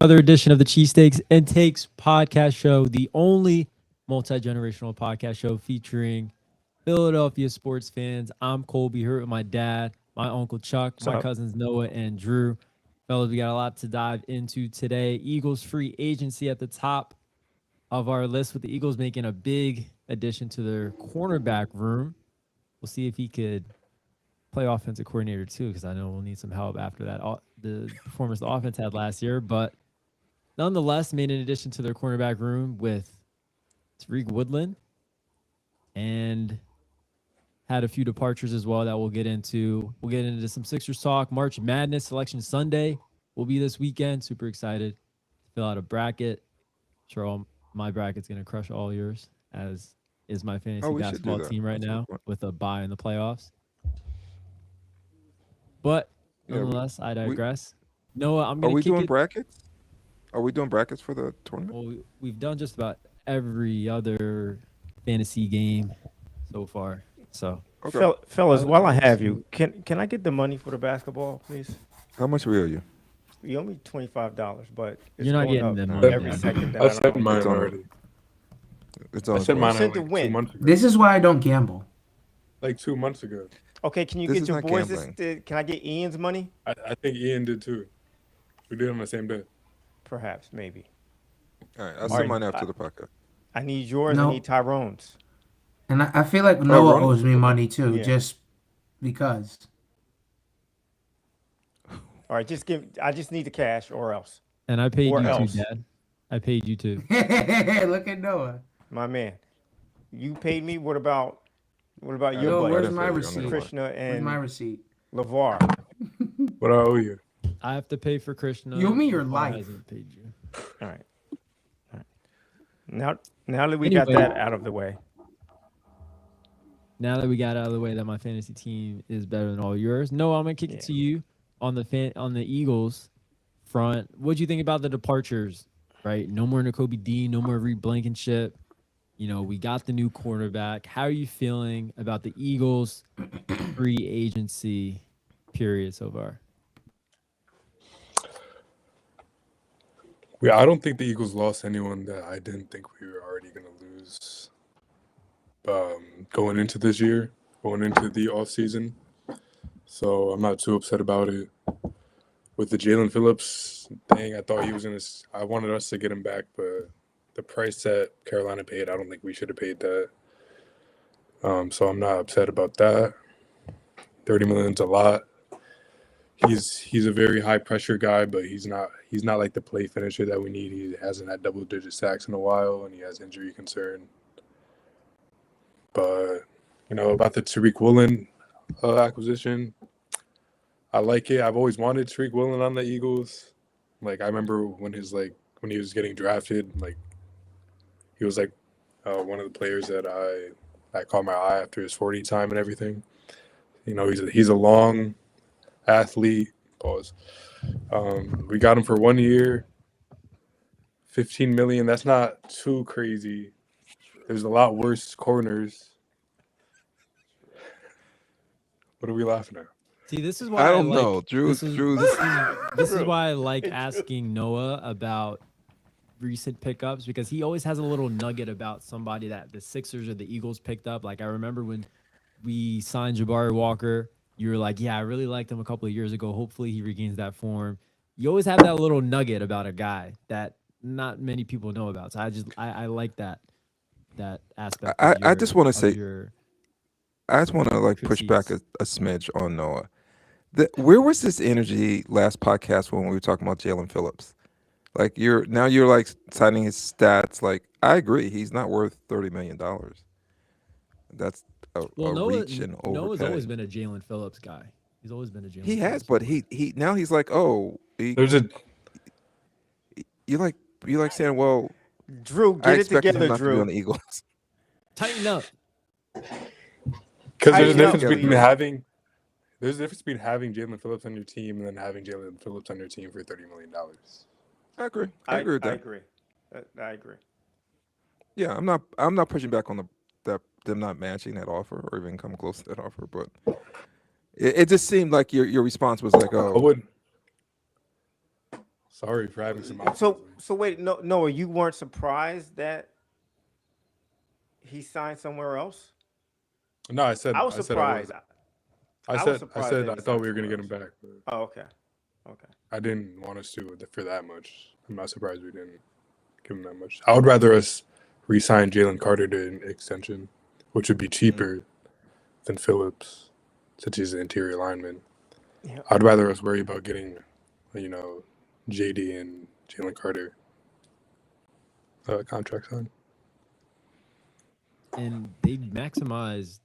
Another edition of the Cheesesteaks and Takes podcast show, the only multi-generational podcast show featuring Philadelphia sports fans. I'm Colby, here with my dad, my uncle Chuck, What's my up? cousins Noah and Drew. Fellas, we got a lot to dive into today. Eagles free agency at the top of our list, with the Eagles making a big addition to their cornerback room. We'll see if he could play offensive coordinator too, because I know we'll need some help after that the performance the offense had last year. But nonetheless, made an addition to their cornerback room with Tariq Woodland and had a few departures as well that we'll get into. We'll get into some Sixers talk. March Madness Selection Sunday will be this weekend. Super excited to fill out a bracket. Sure, my bracket's going to crush all yours, as is my fantasy basketball team right now with a bye in the playoffs. But nonetheless, I digress. Noah, I'm going to kick it. Are we doing brackets? Are we doing brackets for the tournament? Well, we've done just about every other fantasy game so far. So, Okay. Fellas, while I have you, can I get the money for the basketball, please? How much we owe you? You owe me $25, but it's You're not going getting up the money. every second. That I I sent don't- mine It's on- already. It's I on. sent mine sent out the like win. 2 months ago. This is why I don't gamble. Like 2 months ago. Okay, can you This get is your not boys? gambling. Can I get Ian's money? I think Ian did too. We did it on the same day. Perhaps, maybe. All right, I'll All send right. mine after the podcast. I need yours. No. I need Tyrone's. And I feel like Noah really? owes me money too, Yeah. just because. All right, I just need the cash, or else, And I paid Or you else. too, Dad. I paid you too. Look at Noah. my man. You paid me. What about your Yo, buddy, where's my Definitely on receipt? the line. Krishna Where's and my receipt? LeVar? What I owe you? I have to pay for Krishna. You owe me your Paul life. hasn't paid you. All right. Now that we got Anyway. that out of the way, Now that we got out of the way that my fantasy team is better than all yours, no, I'm gonna kick it to you on the Eagles front. What'd you think about the departures? Right, no more N'Kobe Dean, no more Reed Blankenship. You know, we got the new quarterback. How are you feeling about the Eagles free agency period so far? I don't think the Eagles lost anyone that I didn't think we were already going to lose going into this year, going into the offseason. So I'm not too upset about it. With the Jalen Phillips thing, I thought he was going to – I wanted us to get him back, but the price that Carolina paid, I don't think we should have paid that. So I'm not upset about that. $30 million's a lot. He's a very high pressure guy, but he's not like the play finisher that we need. He hasn't had double digit sacks in a while, and he has injury concern. But about the Tariq Woolen acquisition, I like it. I've always wanted Tariq Woolen on the Eagles. Like I remember when he was getting drafted, like he was like one of the players that I caught my eye after his 40 time and everything. He's a long athlete. Pause. We got him for 1 year, $15 million. That's not too crazy. There's a lot worse corners. What are we laughing at? See, this is why I don't like, know. This is why I like asking Noah about recent pickups, because he always has a little nugget about somebody that the Sixers or the Eagles picked up. Like I remember when we signed Jabari Walker, you were like, yeah, I really liked him a couple of years ago. Hopefully he regains that form. You always have that little nugget about a guy that not many people know about. So I like that aspect. I just want to say, your I just want to push back critiques. a smidge on Noah. Where was this energy last podcast when we were talking about Jalen Phillips? Like you're citing his stats. Like I agree, he's not worth $30 million. That's a reach and overpay. Noah's always been a Jalen Phillips guy. He's always been a Jalen. He has, Phillips but he now he's like, oh, There's a you like saying, well, Drew, I get it expected him together, not to be on Drew. the Eagles. Tighten up. because I there's a know, difference but- between having Jalen Phillips on your team and then having Jalen Phillips on your team for $30 million. I agree. I agree with that. I agree. I agree. Yeah, I'm not pushing back on them not matching that offer or even come close to that offer, but it just seemed like your response was like, I oh, would. Sorry for having some So optimism. so wait, no, Noah, you weren't surprised that he signed somewhere else? No, I said I was I said I was. surprised. I I was said I surprised said that I he thought signed we were gonna somewhere get him else. back, but Oh, okay. Okay. I didn't want us to for that much. I'm not surprised we didn't give him that much. I would rather us re-sign Jalen Carter to an extension, which would be cheaper than Phillips, since he's an interior lineman. Yeah. I'd rather us worry about getting, JD and Jalen Carter contract signed. And they maximized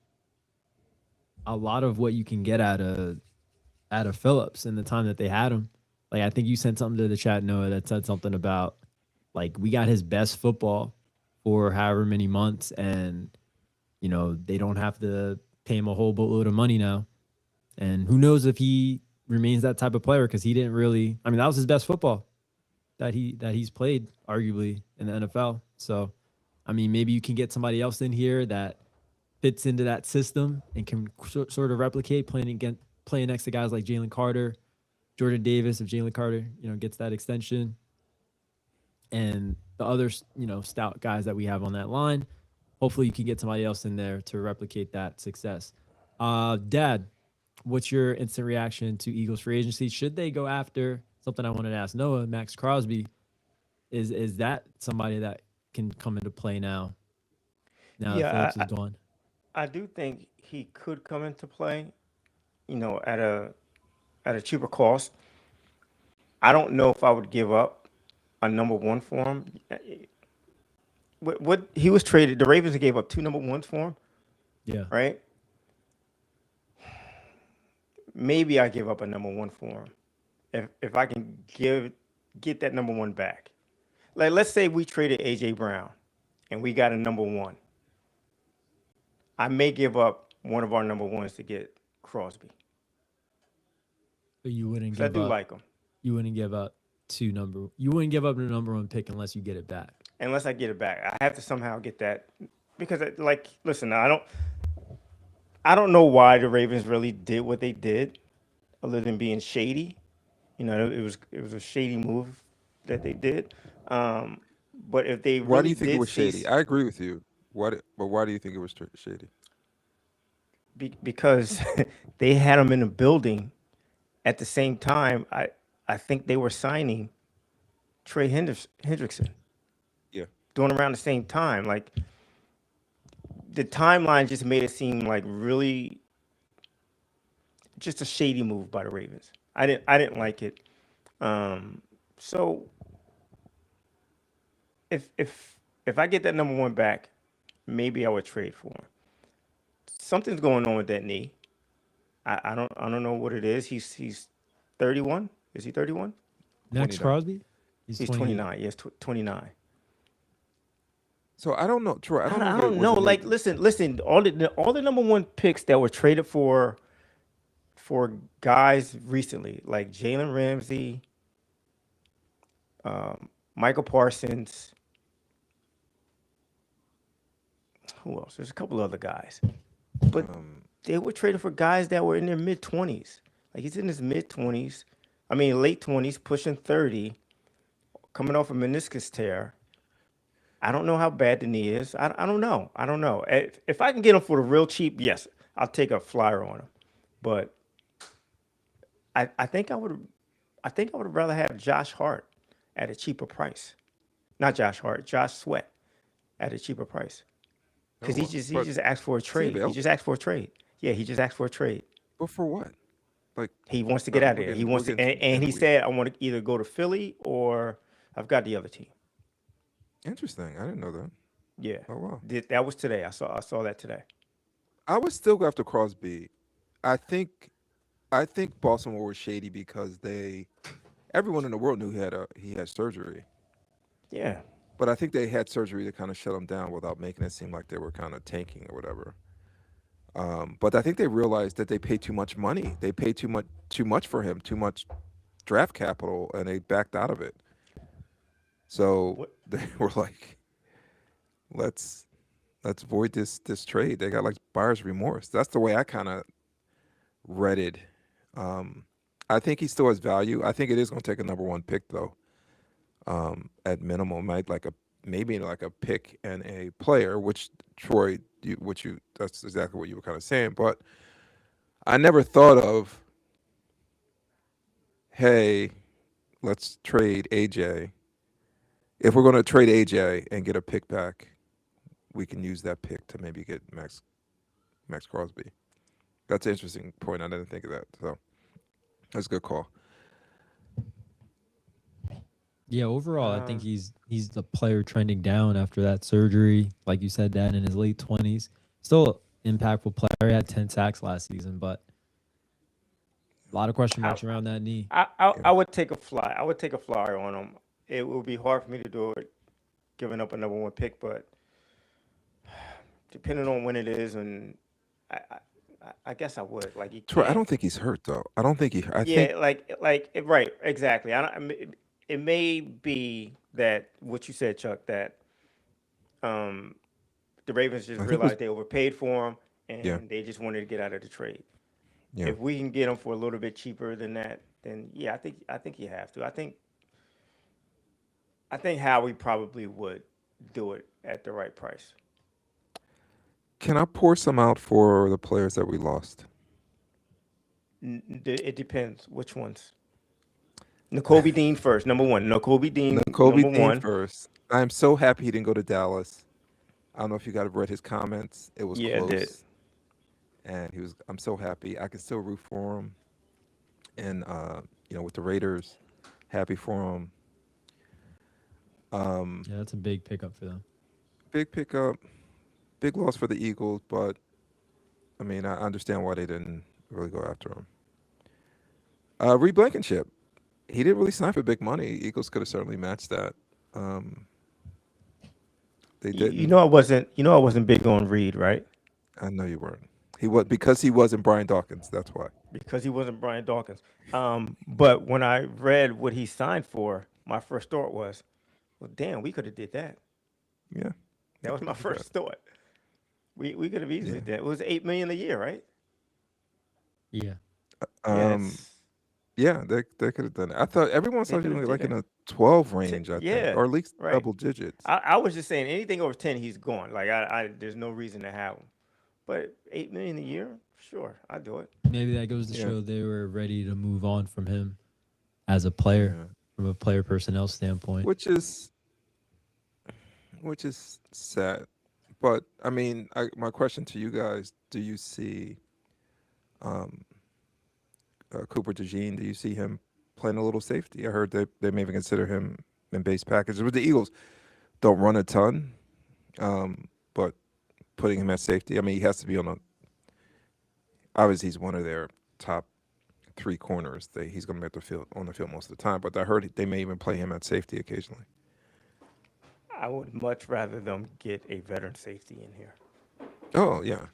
a lot of what you can get out of Phillips in the time that they had him. Like I think you sent something to the chat, Noah, that said something about like we got his best football for however many months, and they don't have to pay him a whole boatload of money now. And who knows if he remains that type of player, because he didn't really. I mean, that was his best football that he's played, arguably, in the NFL. So, I mean, maybe you can get somebody else in here that fits into that system and can sort of replicate playing next to guys like Jalen Carter, Jordan Davis. If Jalen Carter, gets that extension, and the other, stout guys that we have on that line, hopefully you can get somebody else in there to replicate that success. Dad, what's your instant reaction to Eagles free agency? Should they go after something I wanted to ask Noah, Max Crosby? Is that somebody that can come into play now? Now that Yeah, Phillips is gone. I do think he could come into play, at a cheaper cost. I don't know if I would give up a number one for him. What he was traded, the Ravens gave up 2 number ones for him, Yeah. right? Maybe I give up a number one for him if I can get that number one back. Like let's say we traded AJ Brown and we got a number one. I may give up one of our number ones to get Crosby. But you wouldn't 'Cause I give do up. like him. You wouldn't give up You wouldn't give up the number one pick unless you get it back. Unless I get it back. I have to somehow get that because listen, I don't know why the Ravens really did what they did other than being shady. It was a shady move that they did. But if they Why do really you think it did was see shady? I agree with you. But why do you think it was shady? because they had them in the building at the same time, I think they were signing Trey Hendrickson Yeah. doing around the same time. Like the timeline just made it seem like really just a shady move by the Ravens. I didn't like it. So if I get that number one back, maybe I would trade for him. Something's going on with that knee. I don't know what it is. He's 31. Is he 31? Max 29. Crosby? He's 28. 29. Yes, 29. So I don't know, Troy. I don't know. I If it don't was know. a Like, knee. listen. All the number one picks that were traded for guys recently, like Jalen Ramsey, Michael Parsons. Who else? There's a couple other guys, but they were traded for guys that were in their mid 20s. Like he's in his mid 20s. I mean, late 20s, pushing 30, coming off a meniscus tear. I don't know how bad the knee is. I don't know. I don't know. If I can get him for the real cheap, yes, I'll take a flyer on him. But I think I would rather have Josh Hart at a cheaper price. Not Josh Hart, Josh Sweat at a cheaper price. Because he just asked for a trade. He available? just asked for a trade. Yeah, he just asked for a trade. But for what? Like, He wants to get out of we're there. He getting- wants we're to, getting and he weird. said, I want to either go to Philly or I've got the other team. Interesting. I didn't know that. Yeah. Oh wow. That was today. I saw that today. I would still go after Crosby. I think Baltimore was shady because everyone in the world knew he had surgery. Yeah. But I think they had surgery to kind of shut him down without making it seem like they were kind of tanking or whatever. But I think they realized that they paid too much money. They paid too much for him, too much draft capital, and they backed out of it. So they were like, let's void this trade. They got like buyer's remorse. That's the way I kind of read it. I think he still has value. I think it is going to take a number one pick though. at minimum, might like maybe like a pick and a player, which Troy, that's exactly what you were kind of saying. But I never thought of, hey, let's trade AJ. If we're going to trade AJ and get a pick back, we can use that pick to maybe get Max Crosby. That's an interesting point. I didn't think of that. So that's a good call. Yeah, overall, I think he's the player trending down after that surgery. Like you said, Dad, in his late 20s. Still an impactful player. He had 10 sacks last season, but a lot of question marks around that knee. I would take a fly. I would take a flyer on him. It would be hard for me to do it, giving up a number one pick, but depending on when it is, and I guess I would. Like, Troy, I don't think he's hurt though. I don't think he. I yeah, think right, exactly. It may be that what you said, Chuck, that the Ravens just I think it was- realized they overpaid for him, and Yeah. they just wanted to get out of the trade. Yeah. If we can get him for a little bit cheaper than that, then yeah, I think you have to. I think Howie probably would do it at the right price. Can I pour some out for the players that we lost? It depends which ones. N'Kobe Dean first, number one. N'Kobe Dean, Kobe number Dean one. first. I am so happy he didn't go to Dallas. I don't know if you guys read his comments. It was Yeah, I close. did. And I'm so happy. I can still root for him. And with the Raiders, happy for him. Yeah, that's a big pickup for them. Big pickup, big loss for the Eagles, but I mean, I understand why they didn't really go after him. Reed Blankenship, he didn't really sign for big money. Eagles could have certainly matched that. They didn't. You know I wasn't big on Reed, right? I know you weren't. He was because he wasn't Brian Dawkins. That's why. Because he wasn't Brian Dawkins. But when I read what he signed for, my first thought was, well, damn, we could have did that. Yeah. That was my first thought. We could have easily did that. It was $8 million a year, right? Yeah. Yes. Yeah, they could have done it. I thought everyone saw could've him did like in that. a 12 range, I yeah, think, or at least right. double digits. I was just saying anything over 10, he's gone. Like there's no reason to have him. But $8 million a year, sure, I'd do it. Maybe that goes to Yeah. show they were ready to move on from him as a player, Yeah. from a player personnel standpoint. Which is sad. But I mean, my question to you guys: do you see Cooper DeJean? Do you see him playing a little safety? I heard they may even consider him in base packages. With the Eagles, don't run a ton, but putting him at safety. I mean, he has to be obviously he's one of their top 3 corners. He's going to be on the field most of the time. But I heard they may even play him at safety occasionally. I would much rather them get a veteran safety in here. Oh yeah.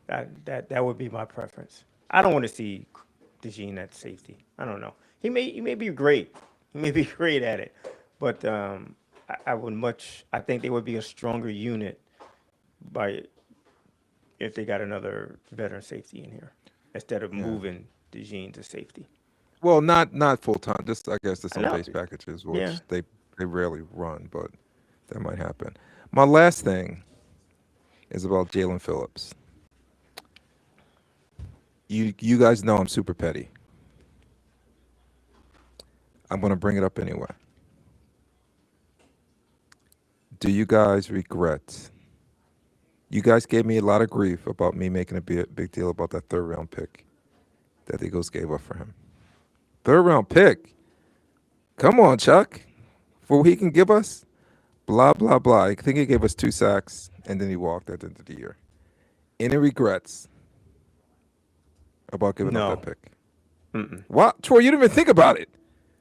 That would be my preference. I don't want to see DeJean at safety. I don't know. He may be great. He may be great at it, but I think they would be a stronger unit if they got another veteran safety in here instead of moving DeJean to safety. Well, not full time. Just I guess there's I some know. base packages which Yeah. they rarely run, but that might happen. My last thing is about Jalen Phillips. You guys know I'm super petty. I'm gonna bring it up anyway. Do you guys regret? You guys gave me a lot of grief about me making a big deal about that 3rd round pick that the Eagles gave up for him. 3rd round pick. Come on, Chuck. For what he can give us, blah, blah, blah. I think he gave us 2 sacks, and then he walked at the end of the year. Any regrets about giving No. up that pick? Mm-mm. What? Troy, you didn't even think about it.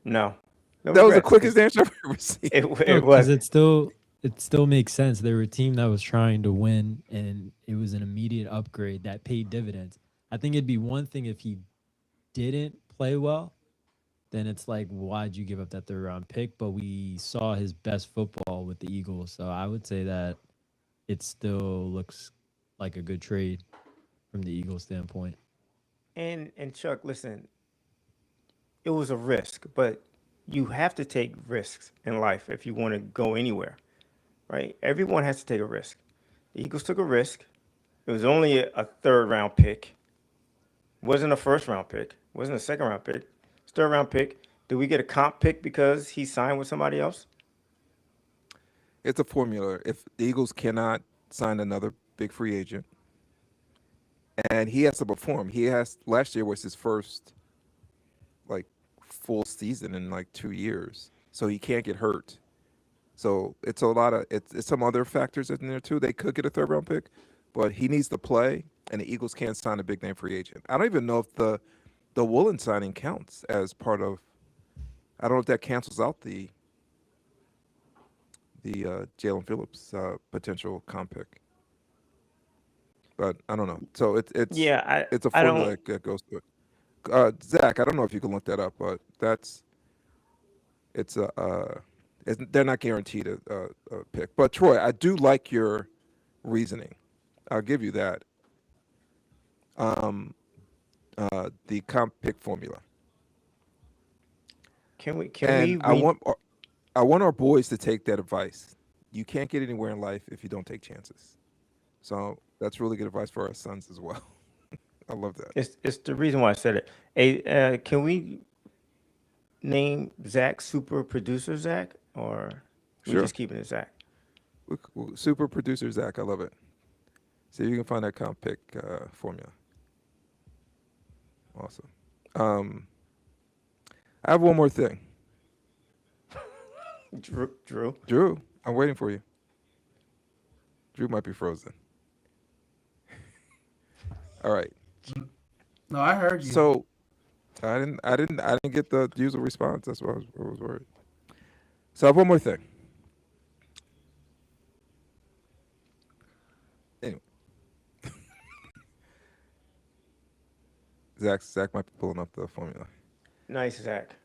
No. That was the regrets. quickest answer I've ever seen. It Because was. it still makes sense. They were a team that was trying to win, and it was an immediate upgrade that paid dividends. I think it'd be one thing if he didn't play well, then it's like, why'd you give up that 3rd round pick? But we saw his best football with the Eagles, so I would say that it still looks like a good trade from the Eagles standpoint. And Chuck, listen, it was a risk, but you have to take risks in life if you want to go anywhere, right? Everyone has to take a risk. The Eagles took a risk. It was only a third round pick. Wasn't a first round pick. Wasn't a second round pick. It's third round pick. Did we get a comp pick because he signed with somebody else? It's a formula. If the Eagles cannot sign another big free agent, and he has to perform, last year was his first like full season in like 2 years, so he can't get hurt. So it's a lot of it's some other factors in there too. They could get a third round pick, but he needs to play, and the Eagles can't sign a big name free agent. I don't even know if the Woolen signing counts as part of. I don't know if that cancels out the Jalen Phillips potential comp pick, but I don't know. So it's Yeah, it's a I formula don't. that goes through it. Zach, I don't know if you can look that up, but it's they're not guaranteed a pick. But Troy, I do like your reasoning. I'll give you that. The comp pick formula, Can we and I read? want our boys to take that advice. You can't get anywhere in life if you don't take chances. So that's really good advice for our sons as well. I love that. It's the reason why I said it. Hey, can we name Zach super producer Zach, or we Sure. just keeping it Zach? Super producer Zach, I love it. See if you can find that comp pick formula. Awesome. I have one more thing. Drew. Drew, I'm waiting for you. Drew might be frozen. All right. No, I heard you. So I didn't get the usual response. That's why I was worried. So I have one more thing. Anyway. Zach might be pulling up the formula. Nice, Zach.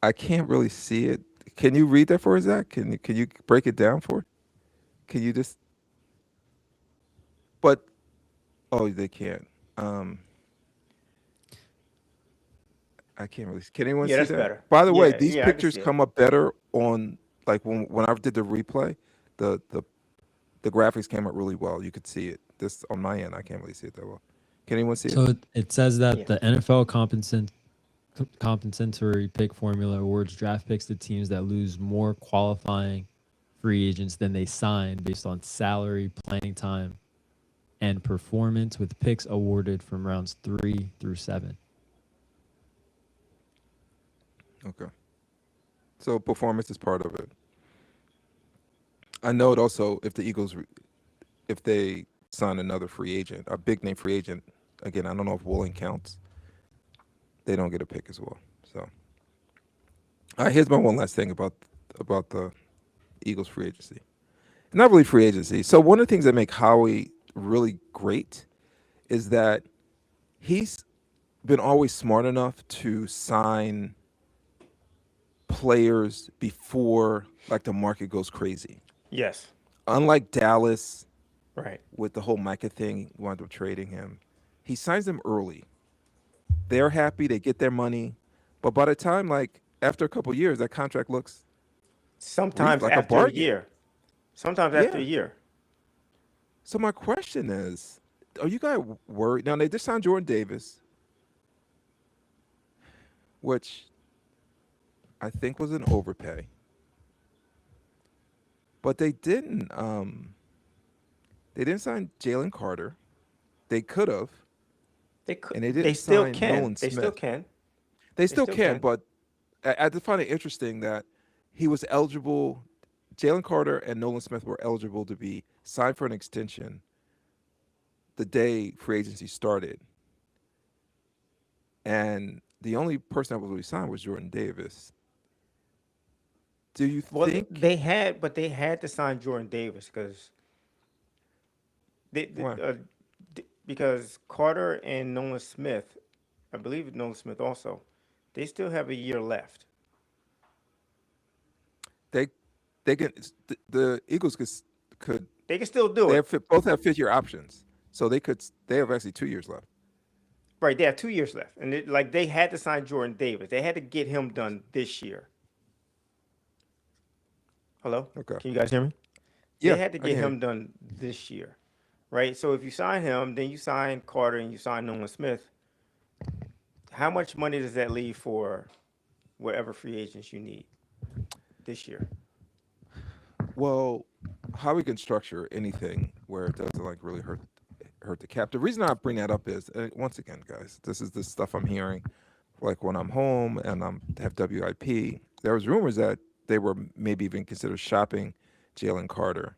I can't really see it. Can you read that for us, Zach? Can you break it down for? Can you just? But they can't. I can't really. Can anyone Yeah, see that's that? better. By the way, Yeah, these yeah, I can pictures see it. come up better on like when I did the replay. The graphics came up really well. You could see it. This on my end, I can't really see it that well. Can anyone see it? So it says that Yeah. the NFL compensatory pick formula awards draft picks to teams that lose more qualifying free agents than they sign based on salary, playing time, and performance, with picks awarded from rounds 3 through 7. Okay. So performance is part of it. I know it also if the Eagles, if they sign another free agent, a big name free agent, again, I don't know if Woolen counts. They don't get a pick as well. So, all right, here's my one last thing about the Eagles free agency. Not really free agency. So one of the things that make Howie really great is that he's been always smart enough to sign players before like the market goes crazy. Yes. Unlike Dallas Right. with the whole Micah thing, wound up trading him. He signs them early. They're happy, they get their money, but by the time like after a couple of years, that contract looks Sometimes like a after a bargain. year. Sometimes after a Yeah. year. So my question is, are you guys worried? Now they just signed Jordan Davis, which I think was an overpay. But they didn't sign Jalen Carter. They could have, They could. and they didn't They still sign can. Nolan They still Smith. can. They still still can, can. but I just find it interesting that he was eligible. Jalen Carter and Nolan Smith were eligible to be signed for an extension the day free agency started. And the only person that was really signed was Jordan Davis. Do you Well, think? they had to sign Jordan Davis because Why? because Carter and Nolan Smith, I believe Nolan Smith also, they still have a year left. They can the Eagles could They can still do they it. both have 5-year options, so they have actually 2 years left. Right, they have 2 years left, and they had to sign Jordan Davis. They had to get him done this year. Hello, Okay. can you guys hear me? Yeah, They had to I get can hear you. him done this year, right? So if you sign him, then you sign Carter and you sign Nolan Smith. How much money does that leave for whatever free agents you need this year? Well, how we can structure anything where it doesn't like really hurt the cap. The reason I bring that up is once again, guys, this is the stuff I'm hearing, like when I'm home and have WIP. There was rumors that they were maybe even consider shopping Jalen Carter,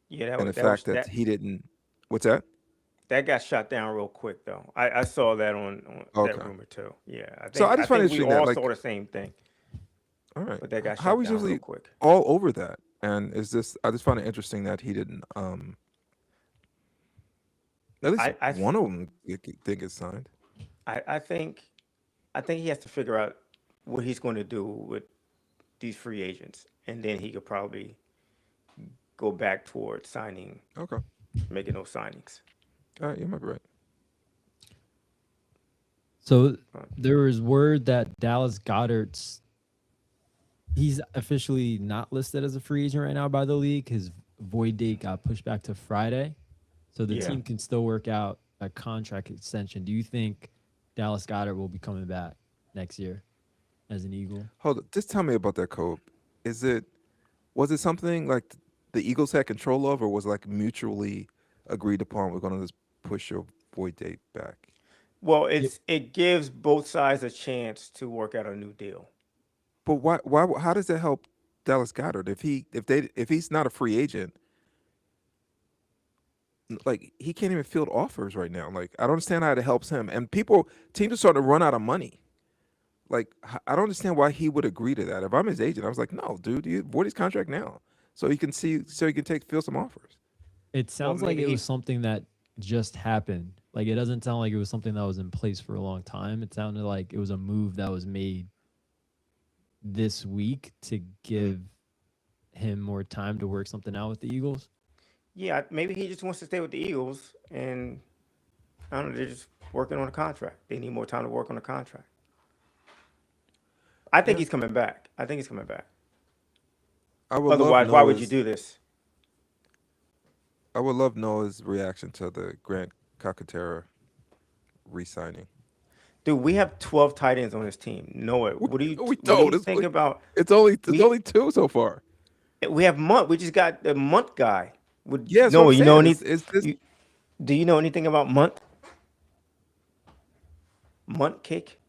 Yeah, and the fact that he didn't. What's that? that got shot down real quick though. I saw that on that Okay. rumor too. Yeah, So I just find it we interesting that all like, saw the same thing, all right, but that got how shut we down real usually quick. all over that, and is this? I just find it interesting that he didn't. At least I one of them think it's signed. I think he has to figure out what he's going to do with these free agents, and then he could probably go back towards Okay. making those signings. All right, you might be right. So there was word that Dallas Goddard's he's officially not listed as a free agent right now by the league. His void date got pushed back to Friday. So the Yeah. team can still work out a contract extension. Do you think Dallas Goddard will be coming back next year as an Eagle? Hold on. Just tell me about that code. Was it something like the Eagles had control of, or was it like mutually agreed upon? We're going to just push your void date back. Well, it gives both sides a chance to work out a new deal. But why? How does that help Dallas Goddard if he's not a free agent? Like he can't even field offers right now. Like I don't understand how it helps him. And teams are starting to run out of money. Like I don't understand why he would agree to that. If I'm his agent, I was like, no, dude, you void his contract now, so he can field some offers. It sounds like maybe it he- was something that just happened. Like it doesn't sound like it was something that was in place for a long time. It sounded like it was a move that was made this week to give him more time to work something out with the Eagles. Yeah, maybe he just wants to stay with the Eagles, and I don't know, they're just working on a contract. They need more time to work on a contract. I think he's coming back. I think he's coming back. I would Otherwise, love why would you Noah's- do this? I would love Noah's reaction to the Grant Calcaterra re-signing. Dude, we have 12 tight ends on this team. Noah, what do you don't. think about? It's only We- only two so far. We have Munt. We just got the Munt guy. Yeah, that's what Noah, I'm you know saying. anything? Do you know anything about Munt? Munt cake?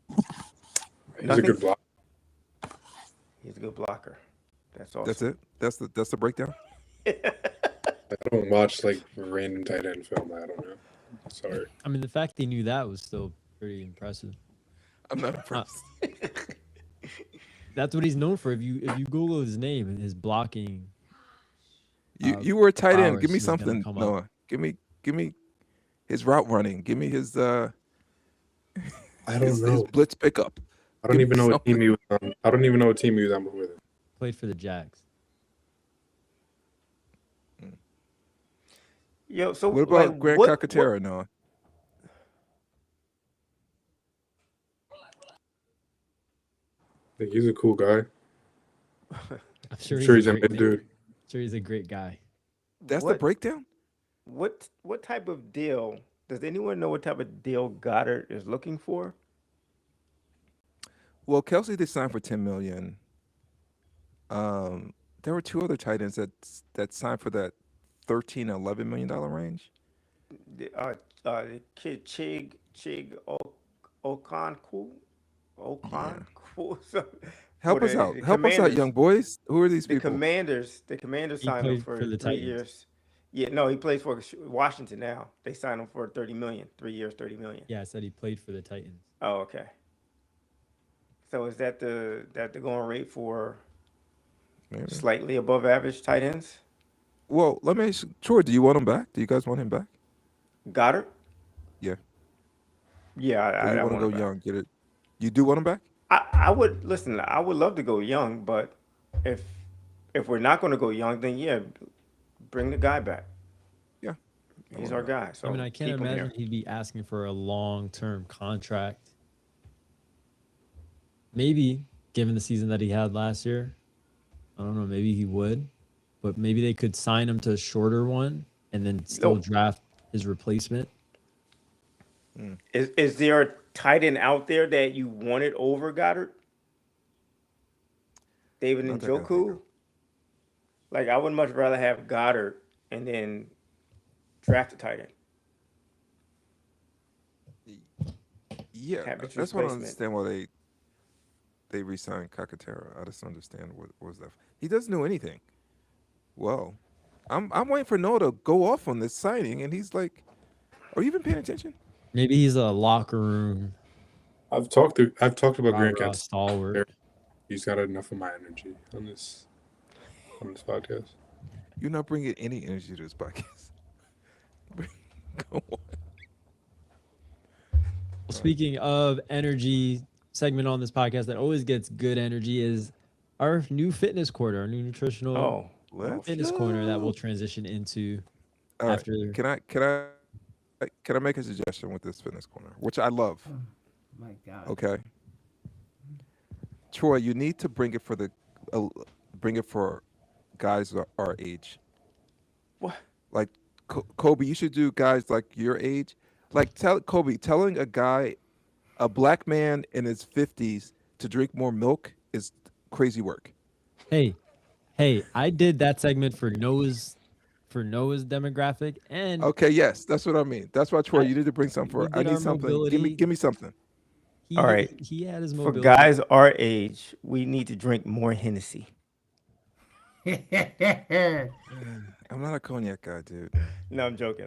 He's Nothing? a good block. He's a good blocker. That's awesome. That's it. That's the breakdown. I don't watch like random tight end film. I don't know. Sorry. I mean, the fact they knew that was still pretty impressive. I'm not impressed. That's what he's known for. If you Google his name and his blocking, You were a tight end. Give me Bowers was gonna something, come up. Noah. Give me his route running. Give me his I don't his know. blitz pickup. I don't give me even know what something. team he was on. I don't even know what team he was on before that. played for the Jags. Yo, so What about like, Grant Calcaterra, Noah? Like, he's a cool guy. I'm sure, I'm sure he's a great mid dude. Sure, he's a great guy. That's the What- breakdown? What type of deal? Does anyone know what type of deal Goddard is looking for? Well, Kelsey did sign for $10 million. There were two other tight ends that signed for that $13, $11 million range. The kid Chig Okonkwo. Help For us the- out. the Help us out, Commanders. young boys. Who are these The people? Commanders He signed him played for for the 3 Titans. years. Yeah, no, he plays for Washington now. They signed him for 30 million, 3 years, 30 million. Yeah, I said he played for the Titans. Oh, okay. So is that the going rate for Maybe. slightly above average tight ends? Well, let me ask you, Troy, do you want him back? Do you guys want him back? Goddard? Yeah. Yeah, Or I you want to want go him back. young? Get it? You do want him back? I would listen. I would love to go young, but if we're not going to go young, then yeah, bring the guy back. Yeah. He's our guy. So I mean, I can't keep him imagine there. he'd be asking for a long-term contract. Maybe, given the season that he had last year, I don't know. Maybe he would, but maybe they could sign him to a shorter one and then still No. draft his replacement. Is there a tight end out there that you wanted over Goddard? David Not that I can think Njoku? Like, I would much rather have Goddard and then draft a tight end. Yeah, Have its that's what I don't replacement. understand why they re-signed Kakatera. I just don't understand what was that. He doesn't do anything. Well, I'm waiting for Noah to go off on this signing, and he's like, "Are you even paying attention?" Maybe he's a locker room I've talked about Grant rah-rah Kent. stalwart. He's got enough of my energy on this podcast. You're not bringing any energy to this podcast. Go on. Well, speaking of energy, segment on this podcast that always gets good energy is our new fitness corner, our new nutritional Oh, Let's fitness corner that go. we'll transition into All right. after. Can I make a suggestion with this fitness corner, which I love? My God. Okay. Troy, you need to bring it for guys our age. what? Like Kobe, you should do guys like your age. Like telling a black man in his 50s to drink more milk is crazy work. Hey, I did that segment for Noah's demographic, and Okay, yes, that's what I mean. That's why Troy, I- you need to bring something we for. I did our need something. mobility. Give me something. All right. he had his For mobility. guys our age, we need to drink more Hennessy. I'm not a cognac guy, dude. No, I'm joking.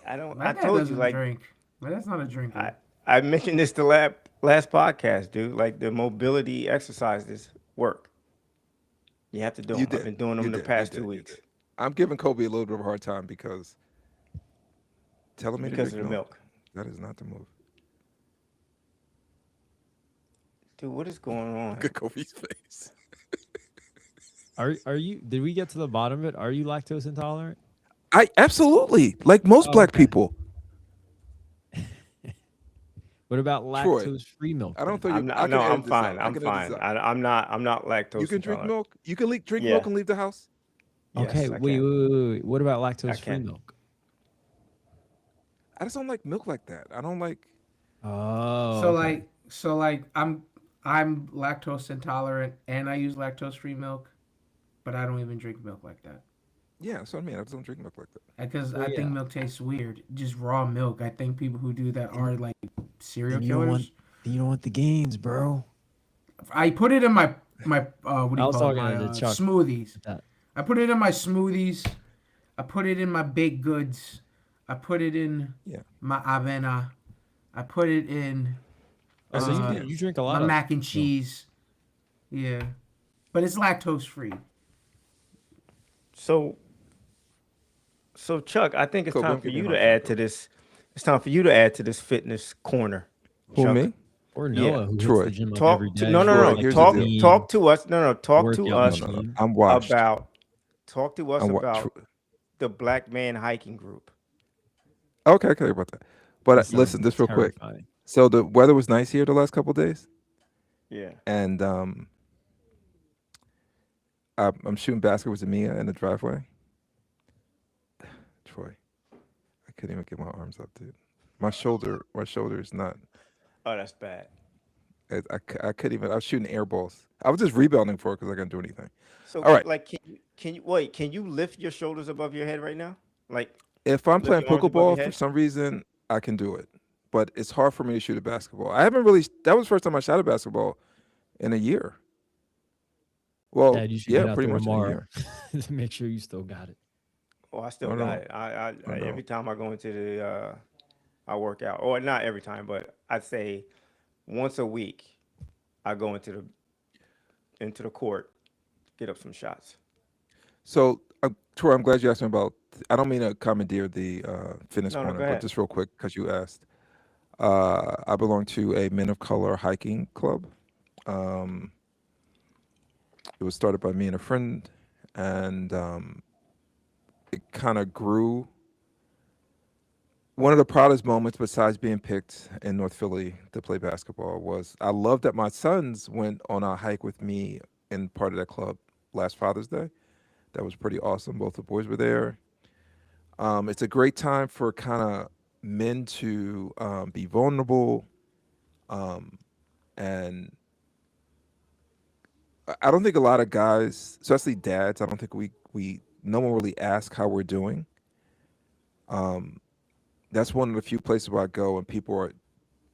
I don't. My I dad told you, doesn't like, drink. My dad's not a drinker. I mentioned this the last podcast, dude. Like, the mobility exercises work. You have to do You them. I've did. been doing them You the did. past You 2 did. You weeks did. I'm giving Kobe a little bit of a hard time because telling me because to of the drink milk. that is not the move. Dude, what is going on? Look at Kobe's face. Are you? Did we get to the bottom of it? Are you lactose intolerant? I absolutely like most Oh, black okay. people. What about Troy, lactose-free milk? I don't then? think I'm you. not. I can No, edit I'm this fine. out. I I'm can edit fine. this out. I'm not lactose. You can drink intolerant. milk. You can drink Yeah. milk and leave the house. Yes, Okay, I wait. can. What about lactose-free can. milk? I just don't like milk like that. I don't like. Oh, so okay. like I'm lactose intolerant and I use lactose free milk, but I don't even drink milk like that. Yeah, that's what I mean. I just don't drink milk like that. Because Well, I yeah. think milk tastes weird. Just raw milk. I think people who do that are like serial Then you don't killers. you don't want the gains, bro. I put it in my what do I you was call it? talking My to Chuck. smoothies. That- I put it in my smoothies. I put it in my baked goods. I put it in Yeah. my avena. I put it in Oh, so Uh, you drink a my lot of mac and cheese. Yeah, but it's lactose free. So Chuck, I think it's Kobe, time I'm for giving you you to a hard time, add to this. It's time for you to add to this fitness corner. Who Chuck. me? or Yeah, Noah who Troy. hits the gym like Talk every to, day. no, no, Troy, no. here's Talk the deal. talk to us. No, talk to Workout us machine. I'm washed. talk to us I'm wa- about Tro- the Black Man Hiking Group. Okay, okay about that. But That sounds listen, just real quick. terrifying. So the weather was nice here the last couple of days, Yeah. and I'm shooting basketball with Mia in the driveway. Troy, I couldn't even get my arms up, dude. My shoulder is not. Oh, that's bad. I couldn't even. I was shooting air balls. I was just rebounding for it because I couldn't do anything. So, All right. like, can you wait? Can you lift your shoulders above your head right now? Like, If I'm Lift playing your arms above your pickleball for head? some reason, I can do it. But it's hard for me to shoot a basketball. I haven't really. That was the first time I shot a basketball in a year. Well, Dad, you should yeah, get out pretty there much in a tomorrow year. to make sure you still got it. oh, I still I got know. it. I I know. every time I go into I work out, or not every time, but I'd say once a week, I go into the court, get up some shots. So, Troy, I'm glad you asked me about. I don't mean to commandeer the fitness No, corner, go but ahead. just real quick because you asked. I belong to a Men of Color hiking club. It was started by me and a friend, and it kind of grew one of the proudest moments besides being picked in North Philly to play basketball was I love that my sons went on a hike with me in part of that club last Father's Day. That was pretty awesome. Both the boys were there. It's a great time for kind of men to be vulnerable. And I don't think a lot of guys, especially dads, I don't think no one really asks how we're doing. That's one of the few places where I go and people are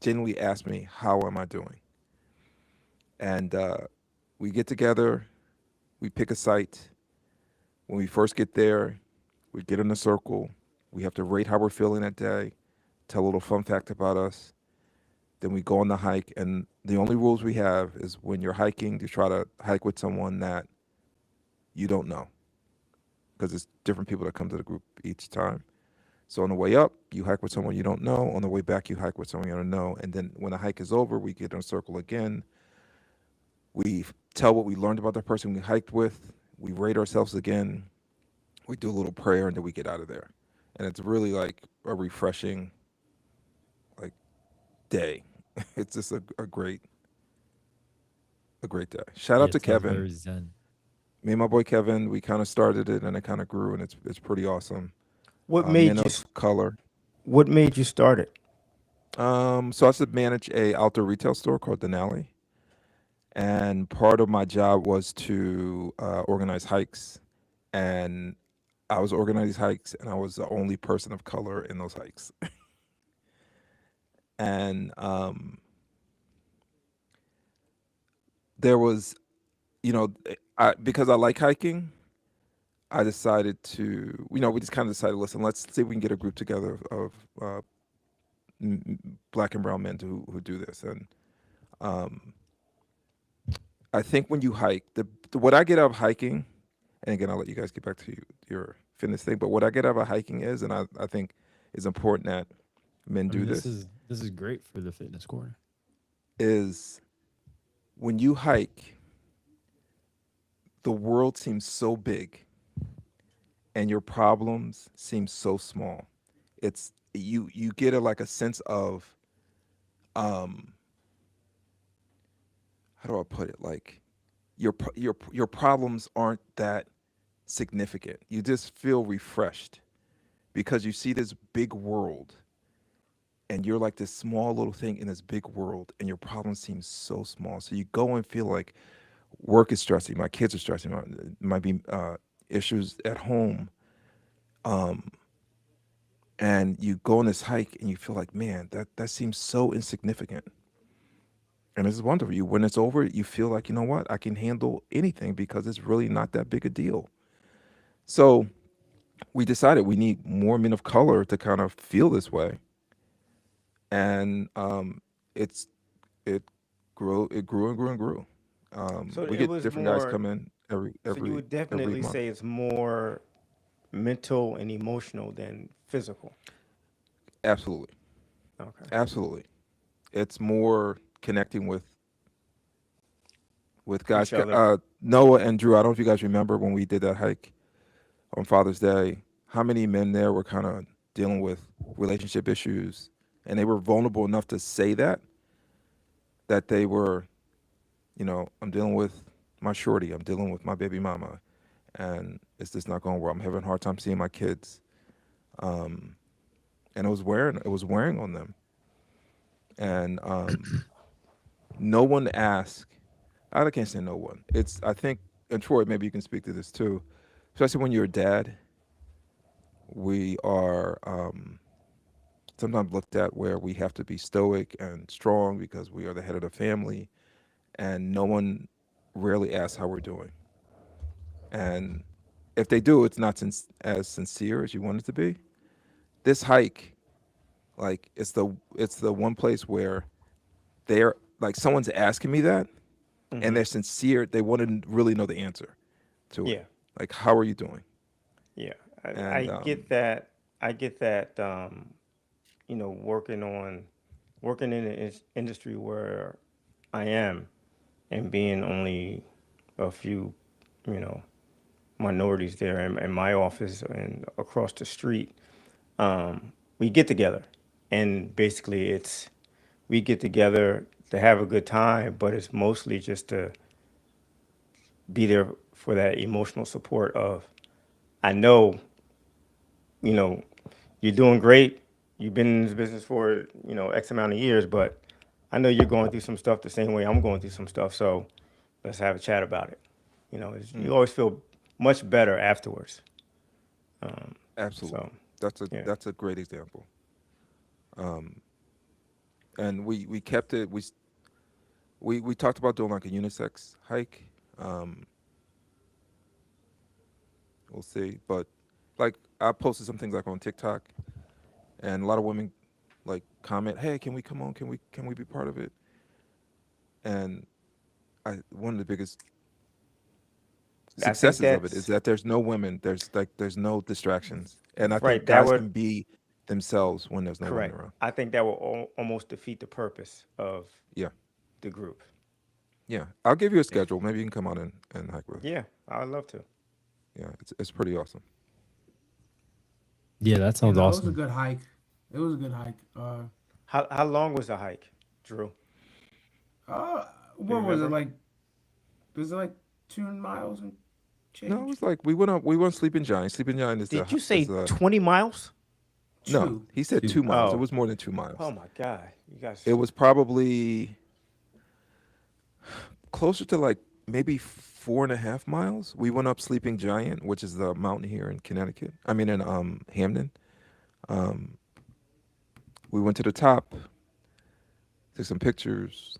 genuinely ask me, how am I doing? And we get together, we pick a site. When we first get there, we get in a circle. We have to rate how we're feeling that day, tell a little fun fact about us. Then we go on the hike. And the only rules we have is when you're hiking, to try to hike with someone that you don't know, because it's different people that come to the group each time. So on the way up, you hike with someone you don't know. On the way back, you hike with someone you don't know. And then when the hike is over, we get in a circle again. We tell what we learned about the person we hiked with. We rate ourselves again. We do a little prayer, and then we get out of there. And it's really like a refreshing, like, day. It's just a great day. Shout Yeah, out to it sounds Kevin. very zen. Me and my boy Kevin, we kind of started it, and it kind of grew, and it's pretty awesome. What made Men you of color. What made you start it? So I used to manage a outdoor retail store called Denali, and part of my job was to organize hikes, and I was organizing hikes, and I was the only person of color in those hikes. And there was, because I like hiking, I decided to, we just kind of decided, listen, let's see if we can get a group together of black and brown men who do this. And I think when you hike, what I get out of hiking, and again, I'll let you guys get back to your fitness thing, but what I get out of hiking is, and I think is important that men I do mean, this, this is great for the fitness corner. is when you hike, the world seems so big and your problems seem so small. It's you get like a sense of how do I put it? Like your problems aren't that significant. You just feel refreshed because you see this big world and you're like this small little thing in this big world and your problems seem so small. So you go and feel like work is stressing, my kids are stressing, might be issues at home. And you go on this hike and you feel like, man, that seems so insignificant. And it's wonderful. When it's over, you feel like, you know what? I can handle anything because it's really not that big a deal. So we decided we need more men of color to kind of feel this way. And it grew and grew and grew. So We it get was different guys more. come in So you would every definitely month. say it's more mental and emotional than physical. Absolutely. Okay. Absolutely. It's more connecting with guys. Each other. Noah and Drew, I don't know if you guys remember when we did that hike on Father's Day, how many men there were kind of dealing with relationship issues, and they were vulnerable enough to say that they were, I'm dealing with my shorty, I'm dealing with my baby mama, and it's just not going well. I'm having a hard time seeing my kids. And it was wearing on them. And no one asked. I can't say no one. I think, and Troy, maybe you can speak to this too, especially when you're a dad. We are sometimes looked at where we have to be stoic and strong because we are the head of the family, and no one rarely asks how we're doing. And if they do, it's not as sincere as you want it to be. This hike, like, it's the one place where they're like, someone's asking me that, and they're sincere. They want to really know the answer to it. Yeah. Like, how are you doing? Yeah. And I get that. I get that. Working in an industry where I am, and being only a few, you know, minorities there in my office and across the street, we get together, and basically we get together to have a good time, but it's mostly just to be there for that emotional support of, I know, you know, you're doing great. You've been in this business for, X amount of years, but I know you're going through some stuff the same way I'm going through some stuff. So let's have a chat about it. You always feel much better afterwards. Absolutely. So, yeah. That's a great example. And we kept it. We talked about doing like a unisex hike. We'll see, but like I posted some things like on TikTok, and a lot of women like comment, "Hey, can we come on? Can we be part of it?" And one of the biggest I think successes of it is that's that there's no women, there's no distractions, and I right. think That guys would can be themselves when there's no women correct. around. I think that will almost defeat the purpose of Yeah, the group. yeah. I'll give you a schedule. Maybe you can come out and hike with us. Yeah, I would love to. Yeah, it's pretty awesome. Yeah, that You sounds know, it was a awesome. good hike. It was a good hike. How long was the hike, Drew? Uh, Do you what was it remember? like? Was it like 2 miles and No, it change? was like we went Sleeping Giant. Sleeping Giant is Did you say 20 miles? no. Two. He said 2. 2 miles. It Oh, was more than 2 miles. oh my God, you guys. It was probably closer to like maybe 4.5 miles. We went up Sleeping Giant, which is the mountain here in Connecticut. I mean in Hamden. Um, we went to the top, took some pictures,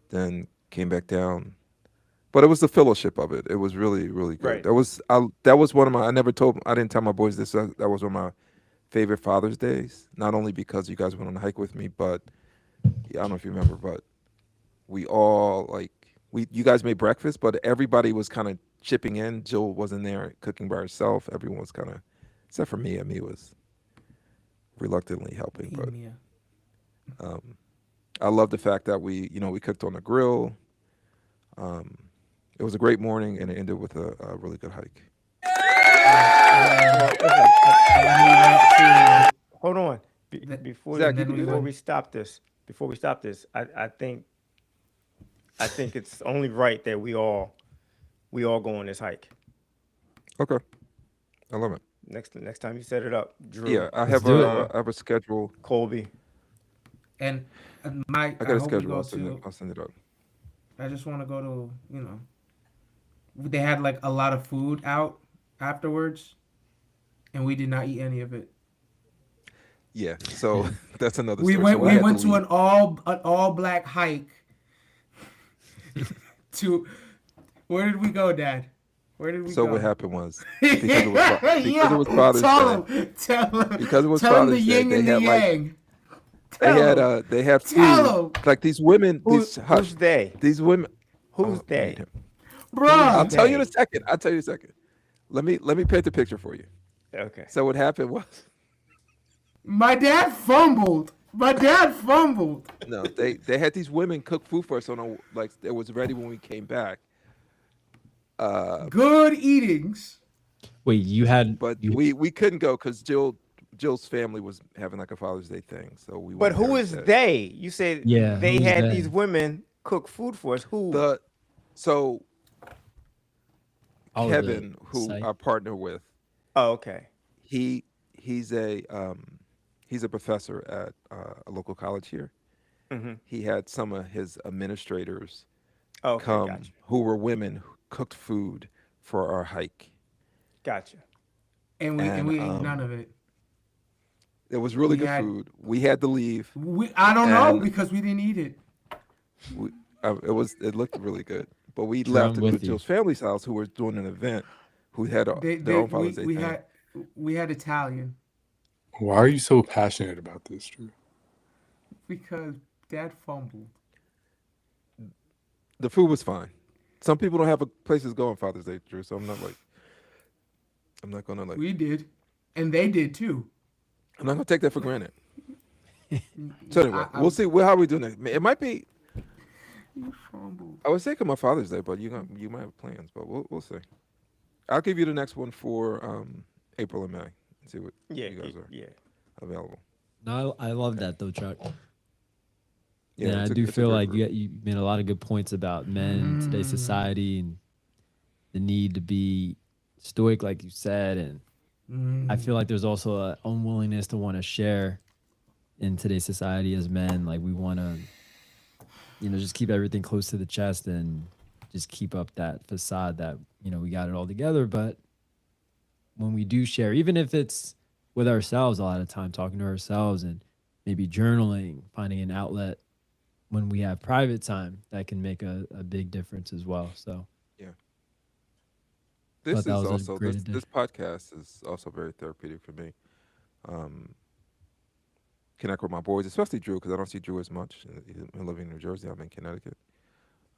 then came back down. But it was the fellowship of it. It was really, really good. Right. That was one of my. I didn't tell my boys this. That was one of my favorite Father's Days. Not only because you guys went on a hike with me, but yeah, I don't know if you remember, but we all like you guys made breakfast, but everybody was kind of chipping in. Jill wasn't there cooking by herself. Everyone was kind of, except for Mia. Mia was reluctantly helping, but Mia. I love the fact that we cooked on the grill. It was a great morning, and it ended with a really good hike. Well, listen, hold on. That- Before Zach, you can do before that. we stop this, I think it's only right that we all go on this hike. Okay, I love it. Next time you set it up, Drew, Yeah, I Let's have do a it. I have a schedule. Colby. And I I got a hope we schedule. go I'll send it up. I just want to go to, they had like a lot of food out afterwards, and we did not eat any of it. Yeah, so that's another We story. went So we had went to leave. an all black hike to where did we go, Dad? Where did we So go? what happened was because it was Father's tell Day. him, tell him, Because it was tell him the Father's Day, yin they and the had like yang. Tell him. they had Tell food like these women. Who's they? These women. Who's Oh, they? mute him. I'll Bruh. tell you in a They? second. I'll tell you in a second. Let me paint the picture for you. Okay. So what happened was My dad fumbled. no, they had these women cook food for us on a like it was ready when we came back. Good eatings. Wait, But you we couldn't go because Jill's family was having like a Father's Day thing, so we But went there who is instead. they? You said Yeah, they who's had they? these women cook food for us. Who? So all of the Kevin, who site? I partner with, Oh, okay. he's a professor at a local college here. Mm-hmm. He had some of his administrators Okay, come gotcha. who were women who cooked food for our hike. Gotcha. And And we ate none of it. it was really We good had- food. We had to leave. I don't know And- because we didn't eat it. It looked really good, but we Sure, left I'm to go to with you. Jill's family's house, who was doing an event, who had their own Father's Day we thing. we had Italian Why are you so passionate about this, Drew? because Dad fumbled. The food was fine. Some people don't have a places to go on Father's Day, Drew. So I'm not gonna We did, and they did too. I'm not gonna take that for granted. So anyway, I- we'll see how we do next. It might be. You fumbled. I was thinking my Father's Day, but you might have plans, but we'll see. I'll give you the next one for April and May and see what Yeah. you guys are Yeah. available. No, I love that though, Chuck. Yeah, And I it's a, do it's a feel great like group. you made a lot of good points about men in today's society and the need to be stoic, like you said. And I feel like there's also an unwillingness to want to share in today's society as men. Like we want to, just keep everything close to the chest and just keep up that facade that, we got it all together. But when we do share, even if it's with ourselves, a lot of time talking to ourselves and maybe journaling, finding an outlet when we have private time, that can make a big difference as well. So Yeah. I thought This that is was a also great this addition. podcast is also very therapeutic for me. Um, connect with my boys, especially Drew, because I don't see Drew as much. He's living in New Jersey. I'm in Connecticut.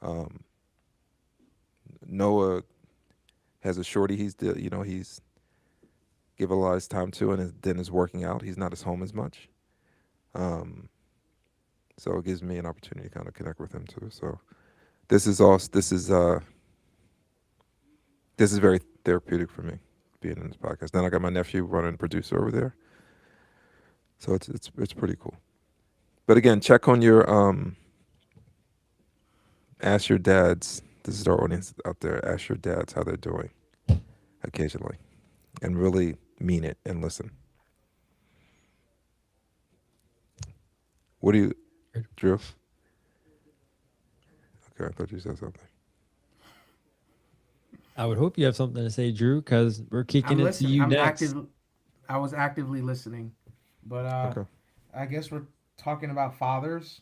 Um, Noah has a shorty. He's give a lot of his time to, and then is working out. He's not as home as much. Um, so it gives me an opportunity to kind of connect with him too. So this is also this is very therapeutic for me being in this podcast. Then I got my nephew running producer over there, so it's pretty cool. But again, check on your ask your dads. This is our audience out there. Ask your dads how they're doing occasionally, and really mean it and listen. What do you, Drew? Okay, I thought you said something. I would hope you have something to say, Drew, because we're kicking I'm it to listening. you I'm next. active. I was actively listening, but Okay. I guess we're talking about fathers.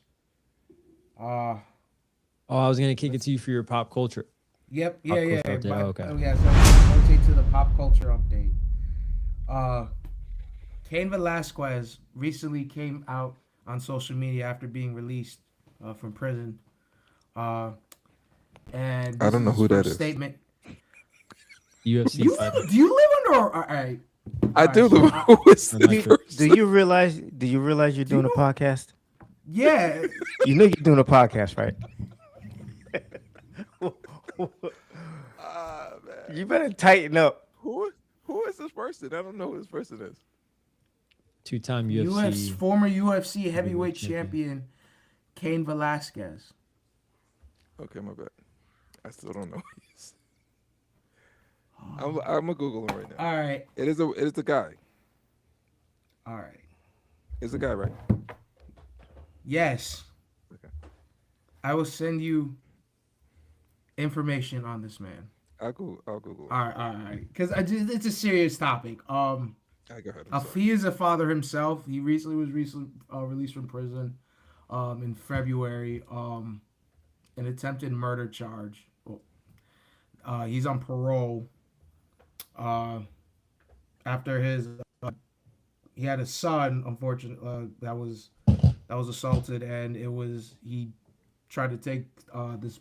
Uh, Oh, I was gonna kick it to you for your pop culture. yep, Pop yeah. culture update. But, Oh, okay. oh yeah, so rotate to the pop culture update. Uh, Cain Velasquez recently came out on social media after being released from prison. Uh, and I this don't is know his who that first is. statement. UFC fighter. Do you live under? All right. I do. So Who is I'm not this sure. Do person? you realize? Do you realize you're Do you doing a know- podcast? yeah. You know you're doing a podcast, right? Ah, man. You better tighten up. Who is this person? I don't know who this person is. Two-time UFC UFC. former UFC heavyweight champion. champion Cain Velasquez. Okay, my bad. I still don't know who he is. I'm gonna Google him right now. All right. It is a guy. All right. It's a guy, right? Yes. Okay. I will send you information on this man. I'll Google it. All right. Because it's a serious topic. Go ahead. I'm sorry. He is a father himself. He recently was released from prison, in February. An attempted murder charge. He's on parole. After he had a son, unfortunately, that was assaulted, and he tried to take this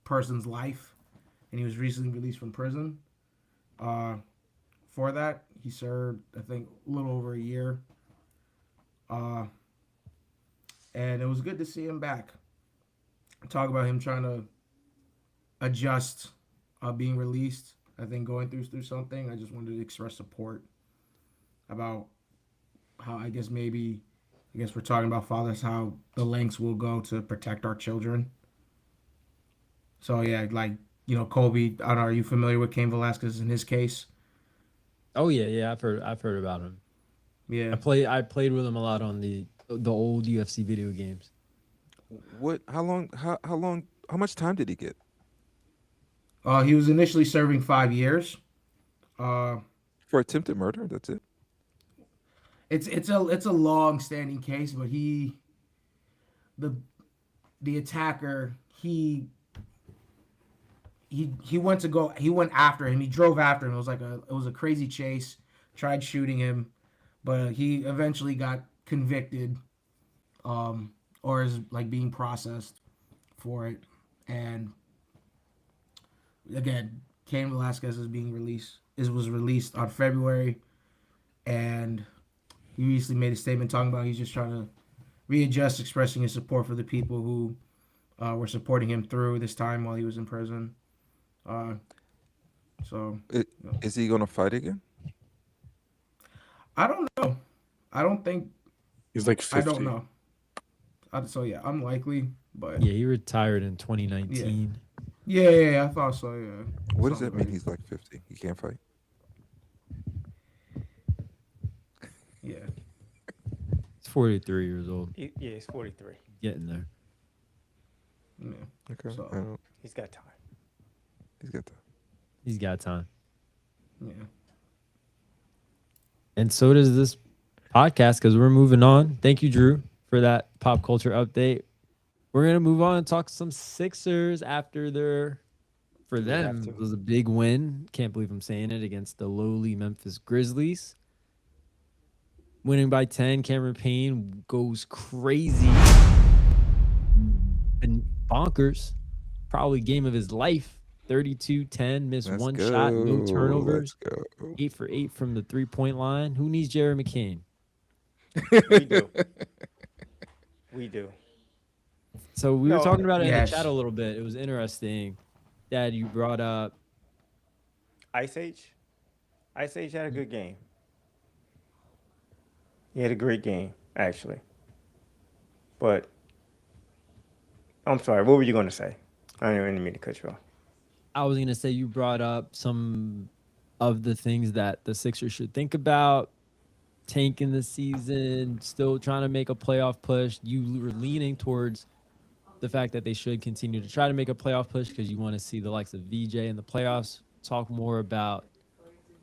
person's life, and he was recently released from prison. For that, he served, I think, a little over a year. And it was good to see him back. Talk about him trying to adjust, being released. I think going through something. I just wanted to express support about how I guess we're talking about fathers, how the lengths will go to protect our children. So yeah, Kobe. I don't know. Are you familiar with Cain Velasquez in his case? Oh yeah. I've heard about him. Yeah. I played with him a lot on the old UFC video games. What? How long? How much time did he get? He was initially serving 5 years. For attempted murder? That's it. It's a long standing case, but the attacker he went after him. He drove after him. It was a crazy chase. Tried shooting him, but he eventually got convicted, or is being processed for it. And again, Cain Velasquez was released on February, and he recently made a statement talking about he's just trying to readjust, expressing his support for the people who were supporting him through this time while he was in prison. Is he gonna fight again? I don't know. I don't think. He's like 50. I don't know. So yeah, unlikely. But Yeah, he retired in yeah, 2019. yeah, I thought so. Yeah. What does Sounds that mean? right. He's like 50. He can't fight. Yeah. He's 43 years old, Yeah, he's 43. getting there. Yeah. Okay. So- I don't, He's got time. he's got that. He's got time. Yeah. And so does this podcast because we're moving on. Thank you, Drew, for that pop culture update. We're going to move on and talk some Sixers after for have them, to. it was a big win. Can't believe I'm saying it, against the lowly Memphis Grizzlies. Winning by 10. Cameron Payne goes crazy and bonkers. Probably game of his life. 32-10, missed Let's one go. shot, no turnovers. Let's go. 8 for 8 from the 3-point line. Who needs Jerry McCain? We do. We do. So we were No, talking about it in yes. the chat a little bit. It was interesting. Dad, you brought up Ice Age? Ice Age had a good game. He had a great game, actually. But I'm sorry, what were you going to say? I didn't mean to cut you off. I was going to say you brought up some of the things that the Sixers should think about. Tanking the season, still trying to make a playoff push. You were leaning towards the fact that they should continue to try to make a playoff push because you want to see the likes of VJ in the playoffs. Talk more about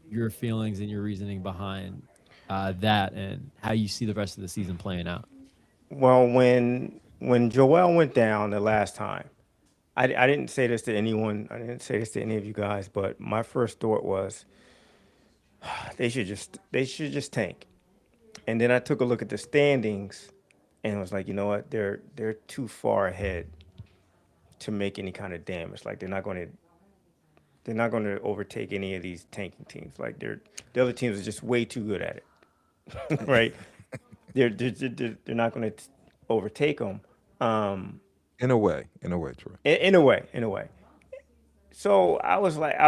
your feelings and your reasoning behind that and how you see the rest of the season playing out. Well, when Joel went down the last time, I didn't say this to anyone. I didn't say this to any of you guys, but my first thought was they should just tank. And then I took a look at the standings and was like, you know what? They're too far ahead to make any kind of damage. Like they're not going to overtake any of these tanking teams. Like the other teams are just way too good at it, right? They're not going to overtake them. In a way, Troy. In a way. So I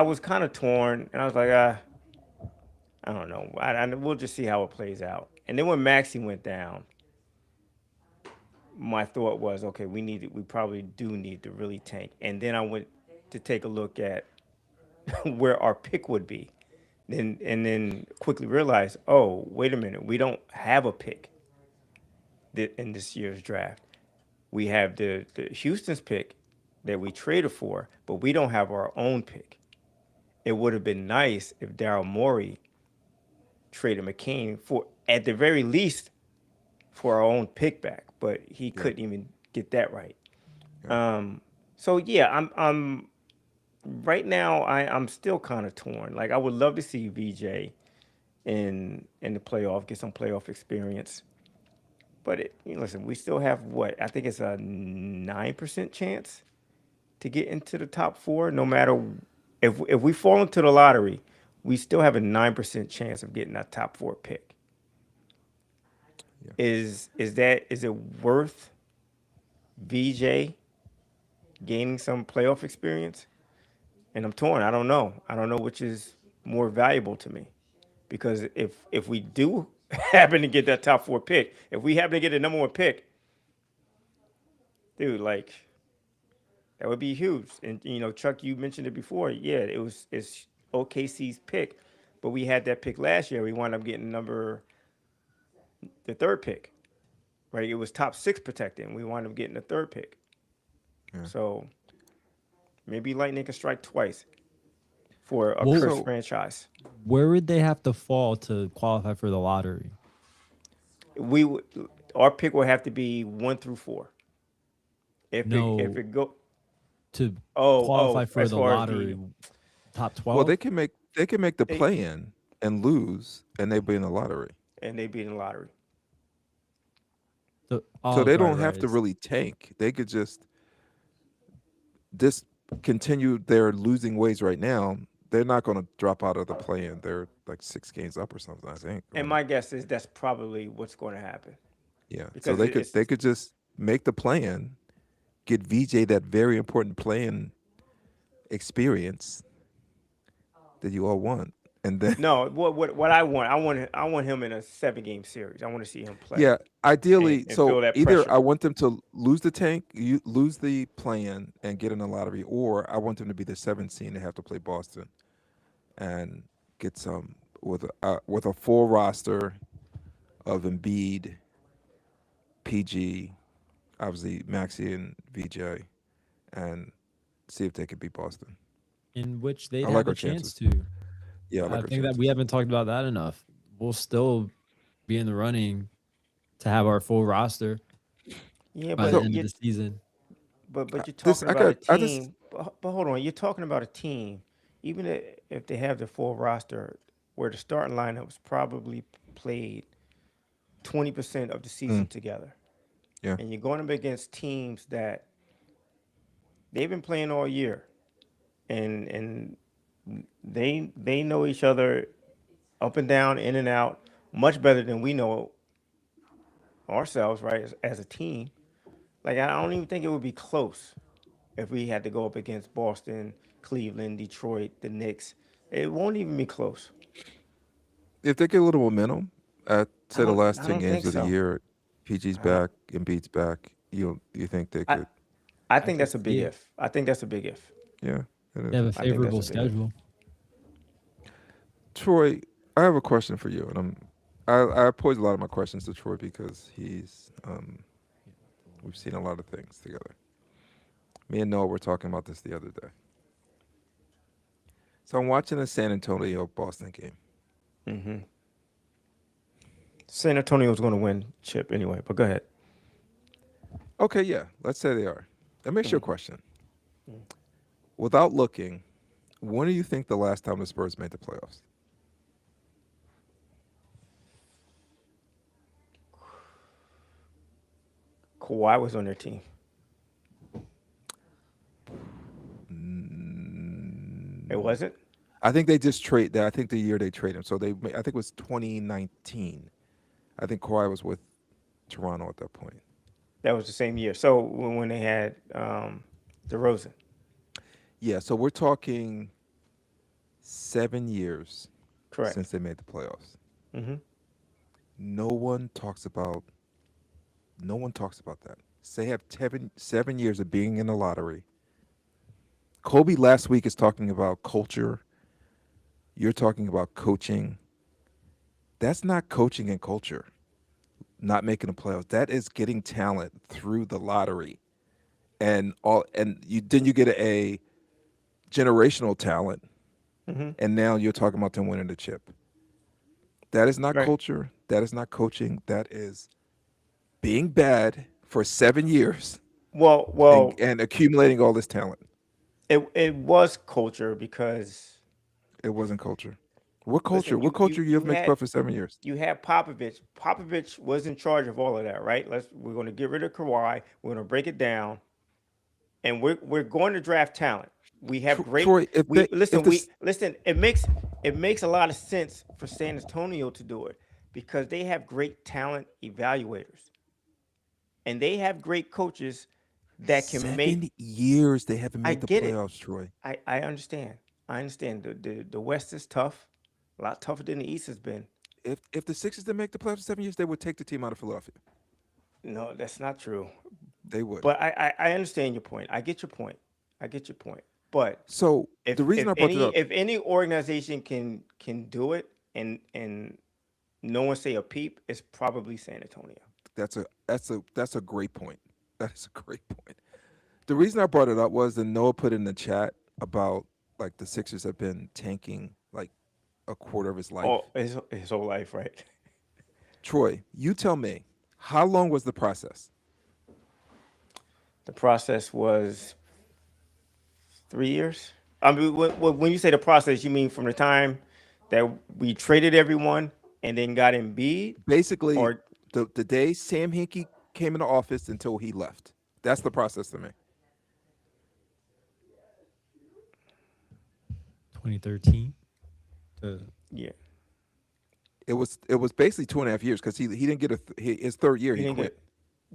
was kind of torn, and I was like, I don't know. We'll just see how it plays out. And then when Maxey went down, my thought was, okay, we probably do need to really tank. And then I went to take a look at where our pick would be, and then quickly realized, oh, wait a minute, we don't have a pick in this year's draft. We have the Houston's pick that we traded for, but we don't have our own pick. It would have been nice if Daryl Morey traded McCain for, at the very least, for our own pick back, but he couldn't even get that right. So yeah, I'm right now. I'm still kind of torn. Like I would love to see VJ in the playoff, get some playoff experience. But listen, we still have what I think it's a 9% chance to get into the top 4. No matter if we fall into the lottery, we still have a 9% chance of getting that top 4 pick. Yeah. Is it worth VJ gaining some playoff experience? And I'm torn. I don't know. I don't know which is more valuable to me, because if we do happen to get that top 4 pick, if we happen to get the number 1 pick, dude, like that would be huge. And Chuck, you mentioned it before. Yeah, it's OKC's pick, but we had that pick last year. We wound up getting the 3rd pick, right? It was top 6 protected, and we wound up getting the 3rd pick. Yeah. So maybe Lightning can strike twice for a Well, cursed so- franchise. Where would they have to fall to qualify for the lottery? Our pick will have to be 1 through 4. If No. it go To oh qualify for as the far as lottery, top 12? Well, they can make the They- play in and lose, and they be in the lottery. and they beat in the lottery. So They right, don't have to it's- really tank. They could just continue their losing ways right now. They're not going to drop out of the play-in. They're like 6 games up or something, I think. And my guess is that's probably what's going to happen. Yeah. So because they it's- could just make the play-in, get VJ that very important play-in experience that you all want, and then No, what I want him in a 7-game series. I want to see him play. yeah, ideally, and so feel that either pressure. I want them to lose the tank, you lose the play-in and get in the lottery, or I want them to be the 7th seed and have to play Boston and get some with a full roster of Embiid, PG, obviously Maxey and VJ, and see if they could beat Boston. in which they'd I have like a our chance chances. to. Yeah, I I like our think that we chances. haven't talked about that enough. We'll still be in the running to have our full roster Yeah, by the but So end of you the season. but you're this talking about a I just team. But hold on, you're talking about a team. Even if they have the full roster, where the starting lineups probably played 20% of the season mm, together, yeah. and you're going up against teams that they've been playing all year, and they know each other up and down, in and out, much better than we know ourselves, right? As a team, like I don't even think it would be close if we had to go up against Boston, Cleveland, Detroit, the Knicks. It won't even be close. If they get a little momentum at say the last I 10 don't games think of the so. year, PG's I don't. back, Embiid's back, you think they I could? I I think could that's a big see it. if. I think that's a big if. Yeah, it They is. have a I think that's favorable a big if. schedule. Troy, I have a question for you, and I pose a lot of my questions to Troy because we've seen a lot of things together. Me and Noah were talking about this the other day. So I'm watching the San Antonio Boston game. Hmm. San Antonio's going to win chip anyway, but go ahead. Okay, yeah, let's say they are. Let me ask you a Mm. question. Without looking, when do you think the last time the Spurs made the playoffs? Kawhi was on their team. It wasn't. I think they just trade that. I think the year they traded him. So I think it was 2019. I think Kawhi was with Toronto at that point. That was the same year. So when they had DeRozan. Yeah, so we're talking 7 years Correct. since they made the playoffs. Hmm. No one talks about that. So they have 7 years of being in the lottery. Kobe last week is talking about culture. You're talking about coaching. That's not coaching and culture. Not making the playoffs. That is getting talent through the lottery. And you get a generational talent, Hmm. and now you're talking about them winning the chip. That is not Right. culture. That is not coaching. That is being bad for 7 years Well, and accumulating all this talent. it was culture because It wasn't culture. What culture? listen, What culture you have made the playoffs for 7 years? you had Popovich. Popovich was in charge of all of that, right? We're going to get rid of Kawhi. We're going to break it down, and we're going to draft talent. We have great. Troy, if We they listen. if this Listen. It makes a lot of sense for San Antonio to do it because they have great talent evaluators, and they have great coaches that can make. 7 years they haven't I made the get it. playoffs, Troy. I understand. I understand. The West is tough, a lot tougher than the East has been. If the Sixers didn't make the playoffs in 7 years, they would take the team out of Philadelphia. No, that's not true. They would. But I understand your point. I get your point. I get your point. But So if the reason if I brought it any up, if any organization can do it and no one say a peep, it's probably San Antonio. that's a great point. That is a great point. The reason I brought it up was that Noah put in the chat about like the Sixers have been tanking like a quarter of his life. Oh, his whole life, right? Troy, you tell me, how long was the process? The process was 3 years. I mean, when you say the process, you mean from the time that we traded everyone and then got Embiid, Basically, or the day Sam Hinkie came into office until he left. That's the process to me. 2013 to yeah, It was basically 2.5 years because he didn't get his third year. he He didn't quit.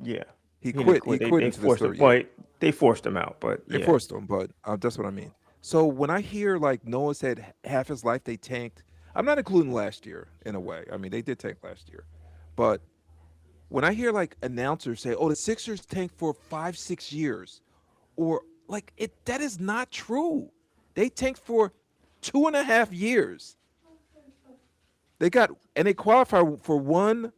yeah. He didn't quit. He They, quit they into the forced him. third year. Well, they forced him out, but They yeah. forced him, but that's what I mean. So when I hear like Noah said half his life they tanked, I'm not including last year in a way. I mean, they did tank last year, but when I hear like announcers say, "Oh, the Sixers tanked for 5, 6 years," or like that is not true. They tanked for 2.5 years. They qualified for one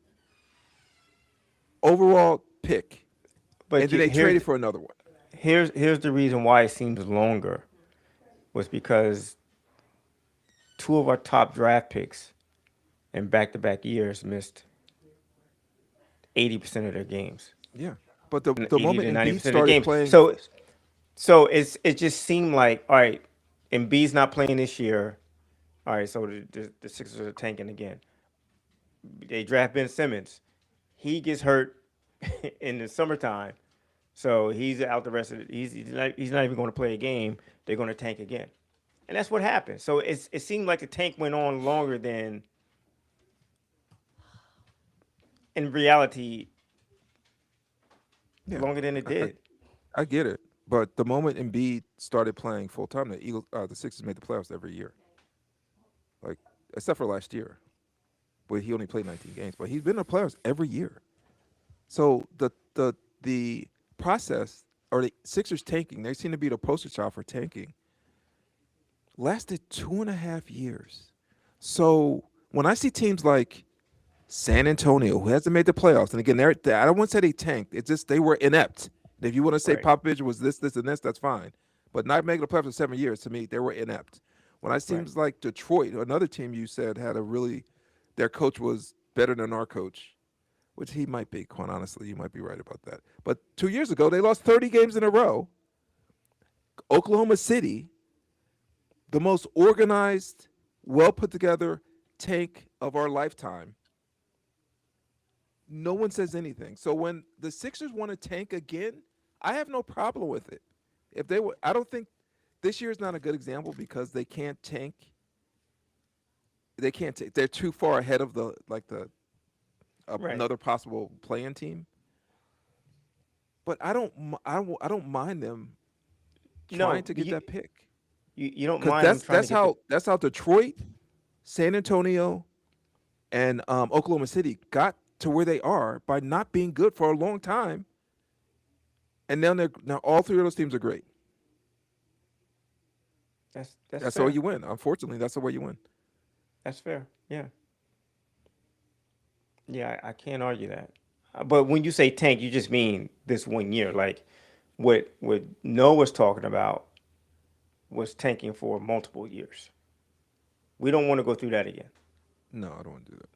overall pick, But and then they traded for another one. here's the reason why it seems longer was because two of our top draft picks in back-to-back years missed 80% of their games. Yeah, but the 80 moment to Embiid 90% of the started games. playing, So it just seemed like, all right, Embiid's not playing this year. All right, so the Sixers are tanking again. They draft Ben Simmons. He gets hurt in the summertime, so he's out the rest of it. He's not even going to play a game. They're going to tank again, and that's what happened. So it seemed like the tank went on longer than, in reality, yeah, longer than it did. I get it. But the moment Embiid started playing full time, the Sixers made the playoffs every year. Like except for last year, where he only played 19 games, but he's been in the playoffs every year. So the process, or the Sixers tanking, they seem to be the poster child for tanking, lasted 2.5 years. So when I see teams like San Antonio, who hasn't made the playoffs, and again, I don't want to say they tanked. It's just they were inept. And if you want to say Right. Popovich was this, and this, that's fine. But not making the playoffs for 7 years, to me, they were inept. When I see teams like Detroit, another team you said had their coach was better than our coach, which he might be, quite honestly. You might be right about that. But 2 years ago, they lost 30 games in a row. Oklahoma City, the most organized, well put together tank of our lifetime. No one says anything. So when the Sixers want to tank again, I have no problem with it. I don't think this year is not a good example because they can't tank. They can't take. They're too far ahead of Right. another possible play-in team. But I don't mind them trying to get that pick. You don't Because mind them trying to get that's how Detroit, San Antonio, and Oklahoma City got to where they are by not being good for a long time. And now all three of those teams are great. That's That's fair. how you win. Unfortunately, that's the way you win. That's fair. Yeah. Yeah, I can't argue that. But when you say tank, you just mean this 1 year. Like what Noah was talking about was tanking for multiple years. We don't want to go through that again. No, I don't want to do that.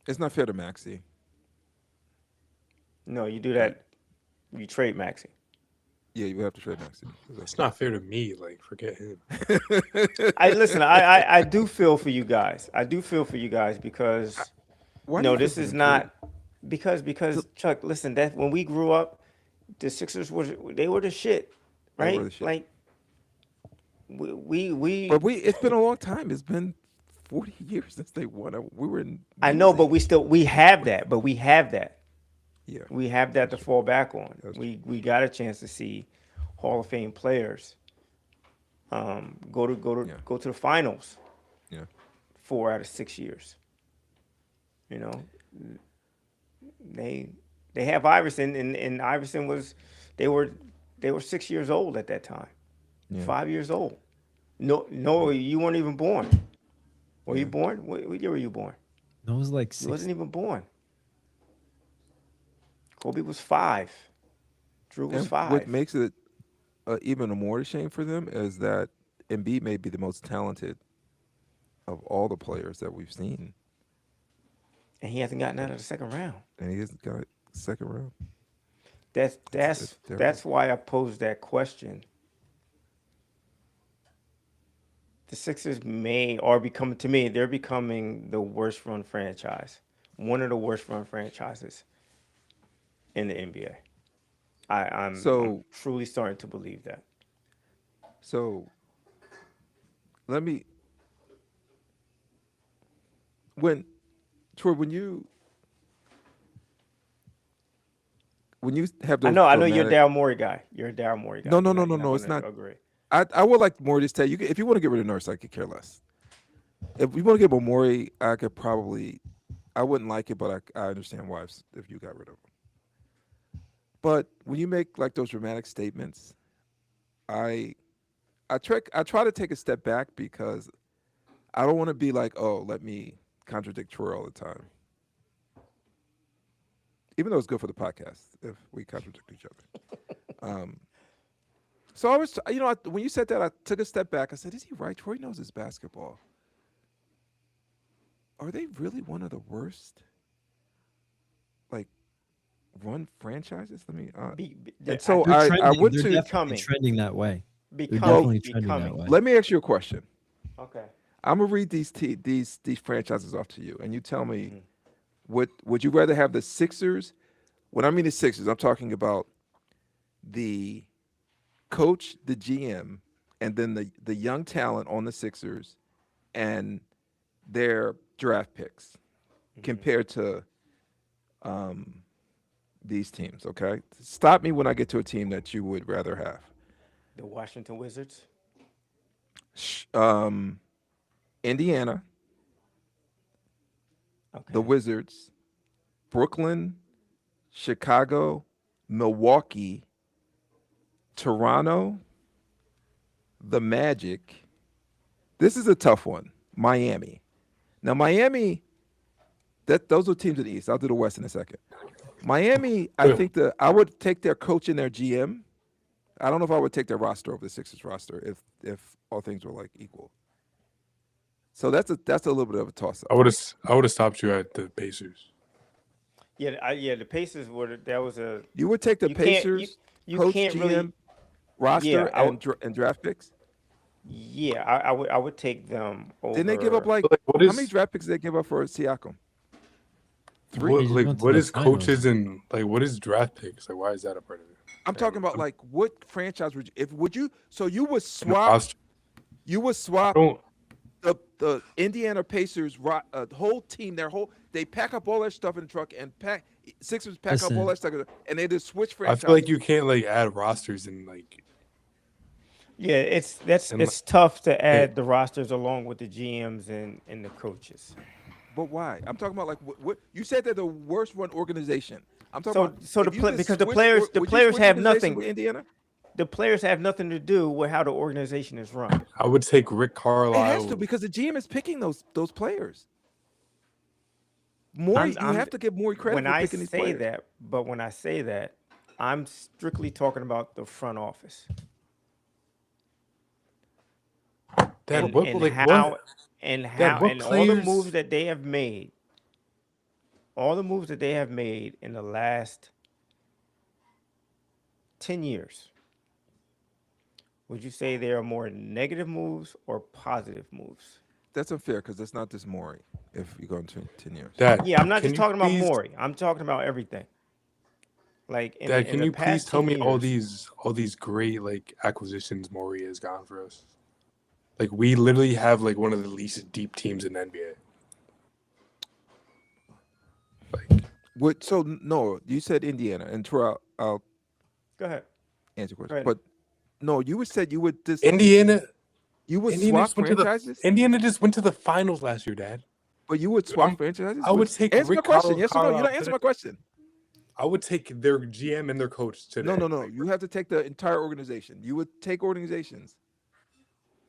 It's not fair to Maxey. No, you do that. You trade Maxey. Yeah, you have to trade Maxey. It's not fair to me. Like, forget him. I do feel for you guys. I do feel for you guys because Why do no, you this feel is for not because Chuck, listen, that when we grew up, the Sixers were the shit, They right? were the shit. Like we But it's been a long time. It's been 40 years since they won. We were in. I know, but we have that. But we have that. Yeah. We have that to fall back on. That's We got a chance to see Hall of Fame players go to the finals Yeah. 4 out of 6 years. You know, they have Iverson, and Iverson they were 6 years old at that time, Yeah. 5 years old. No, you weren't even born. Were you born? What year were you born? That was like He 6. wasn't even born. Kobe was 5. Drew was And 5. what makes it even a more shame for them is that Embiid may be the most talented of all the players that we've seen, And he hasn't gotten out of the second round. and he hasn't got second round. That's terrible. why I posed that question. The Sixers they're becoming the worst run franchise. One of the worst run franchises in the NBA. I'm truly starting to believe that. So let me Troy, when you have those I know you're a dramatic- Daryl Morey guy. You're a Daryl Morey guy. No, You're it's gonna not. Agree. I would like more to tell you if you want to get rid of Nurse, I could care less. if we want to get Morey, I could probably. I wouldn't like it, but I understand why if you got rid of him. But when you make like those dramatic statements, I try to take a step back because I don't want to be like, oh, let me contradict Troy all the time. Even though it's good for the podcast if we contradict each other. So I was, when you said that, I took a step back. I said, is he right? Troy knows his basketball. Are they really one of the worst, like, run franchises? Let me. And so They're I went they're to. definitely Becoming. trending that way. They're Becoming. definitely trending that way. Let me ask you a question. Okay. I'm gonna read these franchises off to you, and you tell me, would you rather have the Sixers? When I mean the Sixers, I'm talking about the coach, the GM, and then the young talent on the Sixers, and their draft picks compared to these teams. Okay, stop me when I get to a team that you would rather have. The Washington Wizards. Indiana, Okay. the Wizards, Brooklyn, Chicago, Milwaukee, Toronto, the Magic. This is a tough one. Miami. Now, Miami, those are teams in the East. I'll do the West in a second. Miami, I think I would take their coach and their GM. I don't know if I would take their roster over the Sixers roster if all things were like equal. So that's a little bit of a toss up. I would have stopped you at the Pacers. Yeah, the Pacers were. That was a. You would take the You can't- Pacers you coach, can't GM, really- roster, Yeah, I and draft picks. Yeah, I would take them over. Didn't they give up like But, what how is- many draft picks did they give up for Siakam? Three. What, They just like went to what the is finals. coaches and like what is draft picks? Like why is that a part of it? I'm talking about like what franchise would you so you would And the swap roster- don't the Indiana Pacers whole team they pack up all their stuff in the truck and Sixers pack up all Listen. that stuff and they just switch I franchises. feel like you can't like add rosters and like Yeah, it's And tough to add the rosters along with the GMs and the coaches. But why? I'm talking about like what you said they're the worst run organization. I'm talking So- about so if the you pla- just because the switch players- or- the would you players switch have organization nothing. with Indiana. The players have nothing to do with how the organization is run. I would take Rick It has Carlisle. to because the GM is picking those players. Morey, you have to give Morey credit When for I picking these say players. that, but when I say that, I'm strictly talking about the front office. Dad, and, what and like how what? and Dad, how what and all the players- moves that they have made, in the last 10 years, would you say they are more negative moves or positive moves? That's unfair because that's not just Morey. If you go into 10 years, Dad, Yeah, I'm not can just you talking about please- Morey. I'm talking about everything. Like in, Dad, in can the you please past tell 10 me all years- these great like acquisitions Maury has gone for us? Like we literally have like one of the least deep teams in the NBA. Like what? So no, you said Indiana, and Troy, I'll Go ahead. answer your Go question. ahead. But no, you would said you would just Indiana swap just went to franchises, Indiana just went to the finals last year, Dad. but you would swap I'm- franchises. I would take answer my Rick question. Yes or no? You're Carlisle not answering my question. I would take their GM and their coach today. No. You have to take the entire organization. You would take organizations.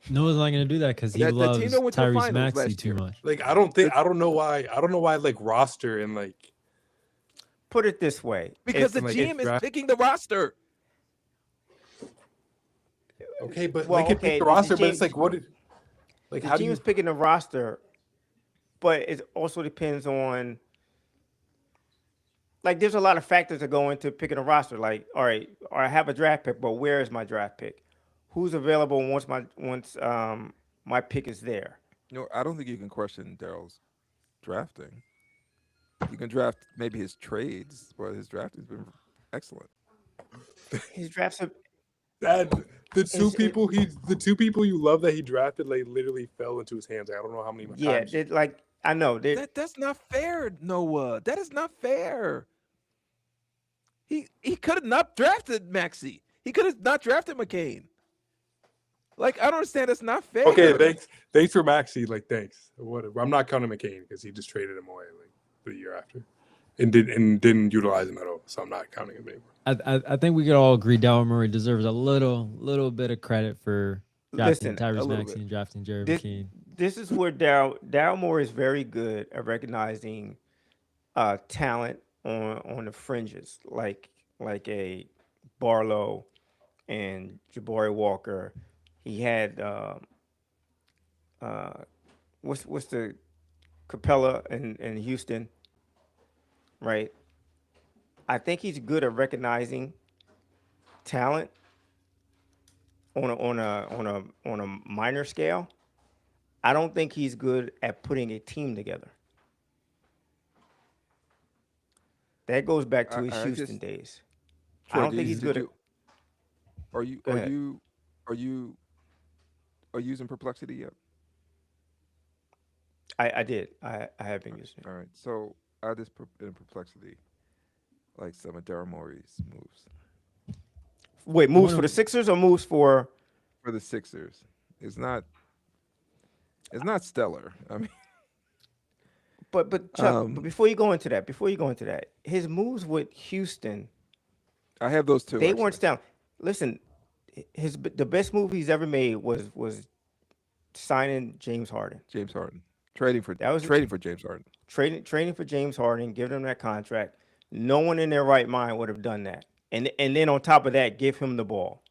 Noah's not going to do that because he The team loves that went to the Tyrese finals Maxey last too year. much. Like I don't know why like roster and like Put it this way. Because If- the like, GM is draft- picking the roster. okay, but Well, they can okay, pick the the roster, but GM it's like what like the how do team you is picking the roster, but it also depends on like there's a lot of factors that go into picking a roster. Like, all right, I have a draft pick, but where is my draft pick? Who's available once my pick is there? No, I don't think you can question Daryl's drafting. You can draft maybe his trades, but his drafting's been excellent. His drafts are That the two It's- people you love that he drafted like literally fell into his hands. Like, I don't know how many yeah, times. like I know That's not fair, Noah. That is not fair. He could have not drafted Maxey. He could have not drafted McCain. Like, I don't understand. That's not fair. Okay, thanks for Maxey. Like, thanks. Whatever. I'm not counting McCain because he just traded him away like the year after, and didn't utilize him at all. So I'm not counting him anymore. I think we could all agree Daryl Morey deserves a little bit of credit for drafting Listen, a Tyrese little Maxey bit. and drafting Jared this McCain. this is where Daryl Moore is very good at recognizing talent on the fringes, like a Barlow and Jabari Walker. He had what's the Capella in Houston, right? I think he's good at recognizing talent on a minor scale. I don't think he's good at putting a team together. That goes back to his I Houston just days. I Troy, don't think he's good at. are you Go are ahead. you are you are you using Perplexity yet? I did. I have been using it. All right. So I just in Perplexity, like some of Daryl Morey's moves Wait, moves One for the of Sixers or moves for? for the Sixers. It's not stellar. I mean, But Chuck, but um, before you go into that, his moves with Houston, I have those two they weren't actually. stellar. Listen, the best move he's ever made was signing James Harden. James Harden That was trading for James Harden. trading for James Harden, giving him that contract. No one in their right mind would have done that. And then on top of that, give him the ball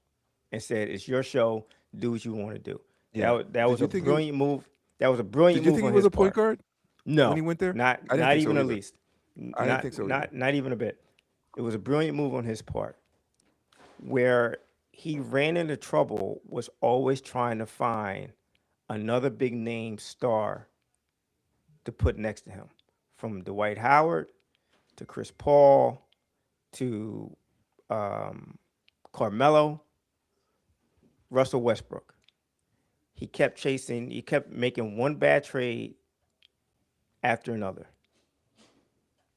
and said, "It's your show. Do what you want to do." Yeah. That Did was you a think brilliant move. That was a did brilliant you move think he on was his a point part. guard when he No, went there? I didn't not think so even the either. least. I didn't think so either. Not even a bit. It was a brilliant move on his part. Where he ran into trouble was always trying to find another big name star to put next to him, from Dwight Howard to Chris Paul to Carmelo, Russell Westbrook. He kept chasing. He kept making one bad trade after another,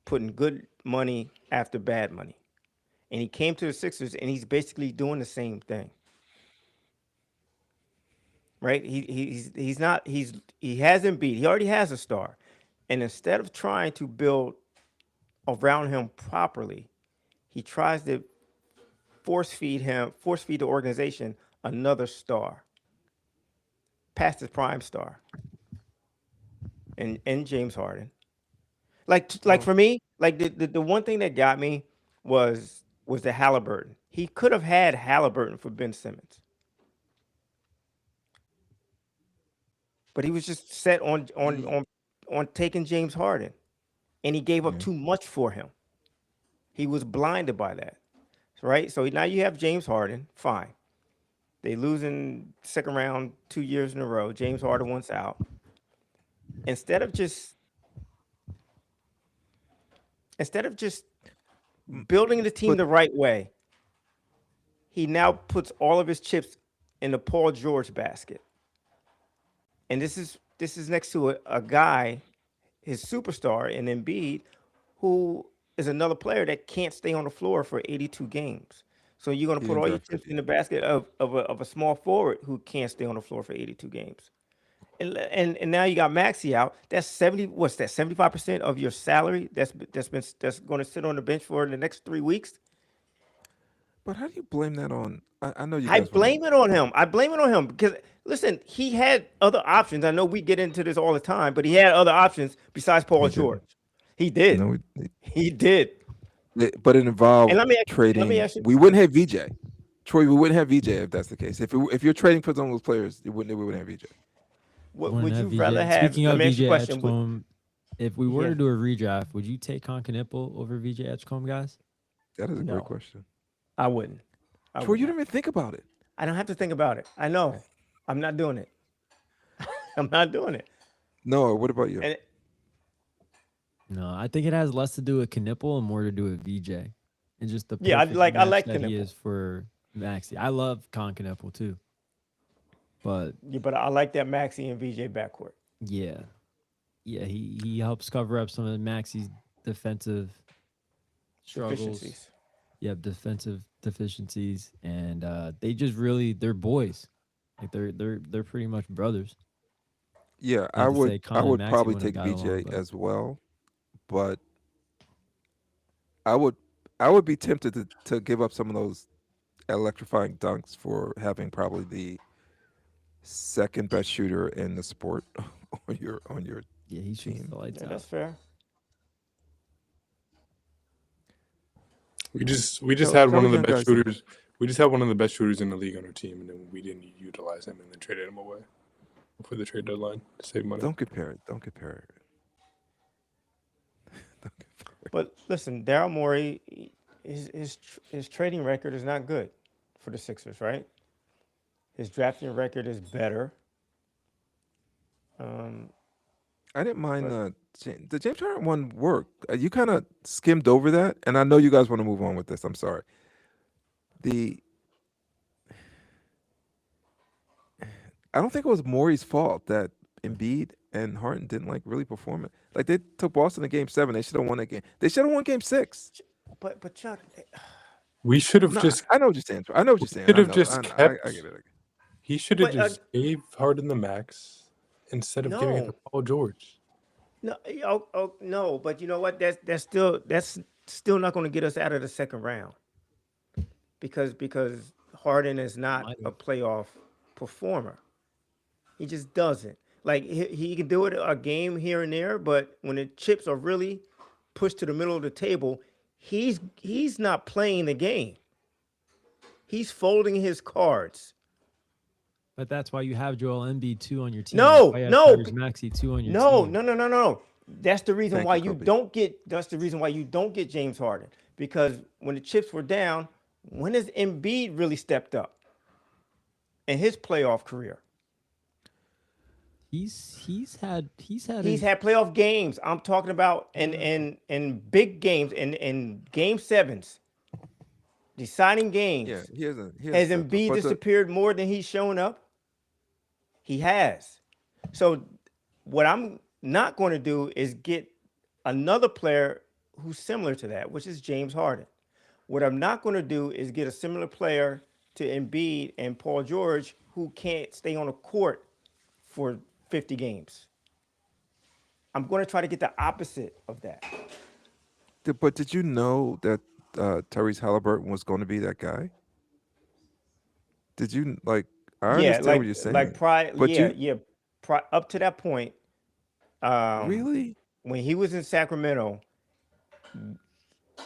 putting good money after bad money. And he came to the Sixers, and he's basically doing the same thing, right? He's not he hasn't beat. He already has a star, and instead of trying to build around him properly, he tries to force feed the organization another star, past his prime star, and James Harden. Like Well, for me, like the one thing that got me was the Halliburton. He could have had Halliburton for Ben Simmons, but he was just set he on taking James Harden, and he gave up yeah. too much for him. He was blinded by that, right? So now you have James Harden. Fine, they lose in second round 2 years in a row. James Harden wants out. Instead of just building the team But the right way, he now puts all of his chips in the Paul George basket. And this is next to a guy, his superstar in Embiid, who is another player that can't stay on the floor for 82 games. So you're going to he put didn't all your draft chips Embiid. in the basket of a small forward who can't stay on the floor for 82 games. And now you got Maxi out. That's 70. What's that? 75% of your salary that's going to sit on the bench for the next 3 weeks. But how do you blame that on? I know you I guys want to. blame it on him. I blame it on him because listen, he had other options. I know we get into this all the time, but he had other options besides Paul He didn't. George. He did. No, He did. but it And involved let me trading. ask you. We wouldn't have VJ. Troy, we wouldn't have VJ if that's the case. If you're trading for some of those players, we wouldn't have VJ. What Wouldn't would you have rather VJ. have? Speaking Let of me ask VJ you a question. Edgecombe, if we were Yeah. to do a redraft, would you take Concanipple over VJ Edgecombe, guys? That is a great No, question. I wouldn't. I Troy, would you not. didn't even think about it. I don't have to think about it. I know. I'm not doing it. I'm not doing it. No, what about you? And No, I think it has less to do with Knipple and more to do with VJ, and just the yeah, I perfect like match that he Knipple. is for Maxi. I love Concanipple too, but Yeah, but I like that Maxi and VJ backcourt. yeah, he helps cover up some of Maxi's defensive struggles. Deficiencies. Defensive deficiencies, and they just really they're boys. Like they're pretty much brothers. Yeah, Not to say Con I and would Maxey probably wouldn't take have got along, BJ but as well, but I would I would be tempted to give up some of those electrifying dunks for having probably the second best shooter in the sport on your yeah, he shoots team. the lights Yeah, out. that's fair. We just Tell had one the of the young best guys to- shooters. We just had one of the best shooters in the league on our team, and then we didn't utilize him, and then traded him away before the trade deadline to save money. Don't compare it. Don't compare it. But listen, Daryl Morey, his trading record is not good for the Sixers, right? His drafting record is better. I didn't mind But- the James Harden one work. You kind of skimmed over that, and I know you guys want to move on with this. I'm sorry. I don't think it was Morey's fault that Embiid and Harden didn't like really perform it. Like they took Boston to Game 7. They should have won that game. They should have won Game 6. but Chuck, We should have No, just. I know what you're saying. I know what you're saying. should I have know, just I know, kept- I get it. He should have But, just gave Harden the max instead of giving it to No. Paul George. no, no, but you know what? That's still not going to get us out of the second round because Harden is not Might a be. playoff performer. He just doesn't. Like he can do it a game here and there, but when the chips are really pushed to the middle of the table, he's not playing the game. He's folding his cards. But that's why you have Joel Embiid 2 on your team. No, That's why you have no, Tyrese Maxey 2 on your No, team. no. That's the reason Thank why you, you Kobe. don't get. That's the reason why you don't get James Harden, because when the chips were down, when has Embiid really stepped up in his playoff career? He's had He's his- had playoff games. I'm talking about in big games in game sevens, deciding games. Yeah, he hasn't. Has Embiid disappeared more than he's shown up? He has. So what I'm not going to do is get another player who's similar to that, which is James Harden. What I'm not going to do is get a similar player to Embiid and Paul George who can't stay on a court for 50 games. I'm going to try to get the opposite of that. But did you know that Tyrese Halliburton was going to be that guy? Did you like? I understand what you're saying. Like prior, but up to that point. Really? When he was in Sacramento,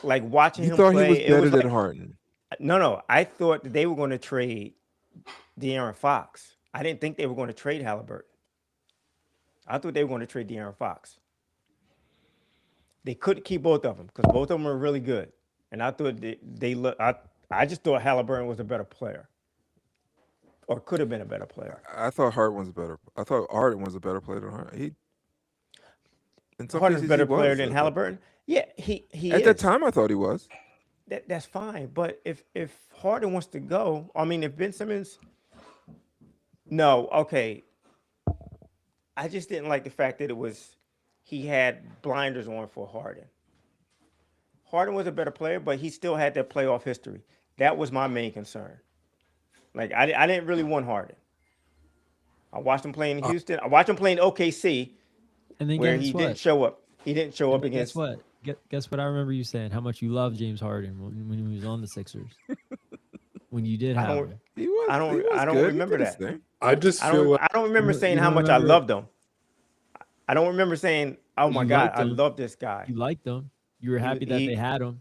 like watching You him thought play, he was it better was than like, Harden? no. I thought that they were going to trade De'Aaron Fox. I didn't think they were going to trade Halliburton. I thought they were going to trade De'Aaron Fox. They couldn't keep both of them because both of them were really good, and I thought they look. I just thought Halliburton was a better player, or could have been a better player. I thought Harden was better. I thought Harden was a better player than Harden. He. In some Harden's a cases, better he was, player than but Halliburton. Yeah, he At is. that time, I thought he was. That's fine. But if Harden wants to go, I mean, if Ben Simmons, no, okay. I just didn't like the fact that he had blinders on for Harden. Harden was a better player, but he still had that playoff history. That was my main concern. Like I didn't really want Harden. I watched him play in Houston. I watched him play in OKC, and then where guess he what? didn't show up. He didn't show up And against. Guess what? Guess what? I remember you saying how much you loved James Harden when he was on the Sixers. When you did have him. He was. I don't- he was I don't good. He remember did his that. thing. I just I feel don't. like I don't remember You saying don't how much I remember- loved him. I don't remember saying, "Oh my You God, liked I him. love this guy." You liked them. You were happy that he- they had him.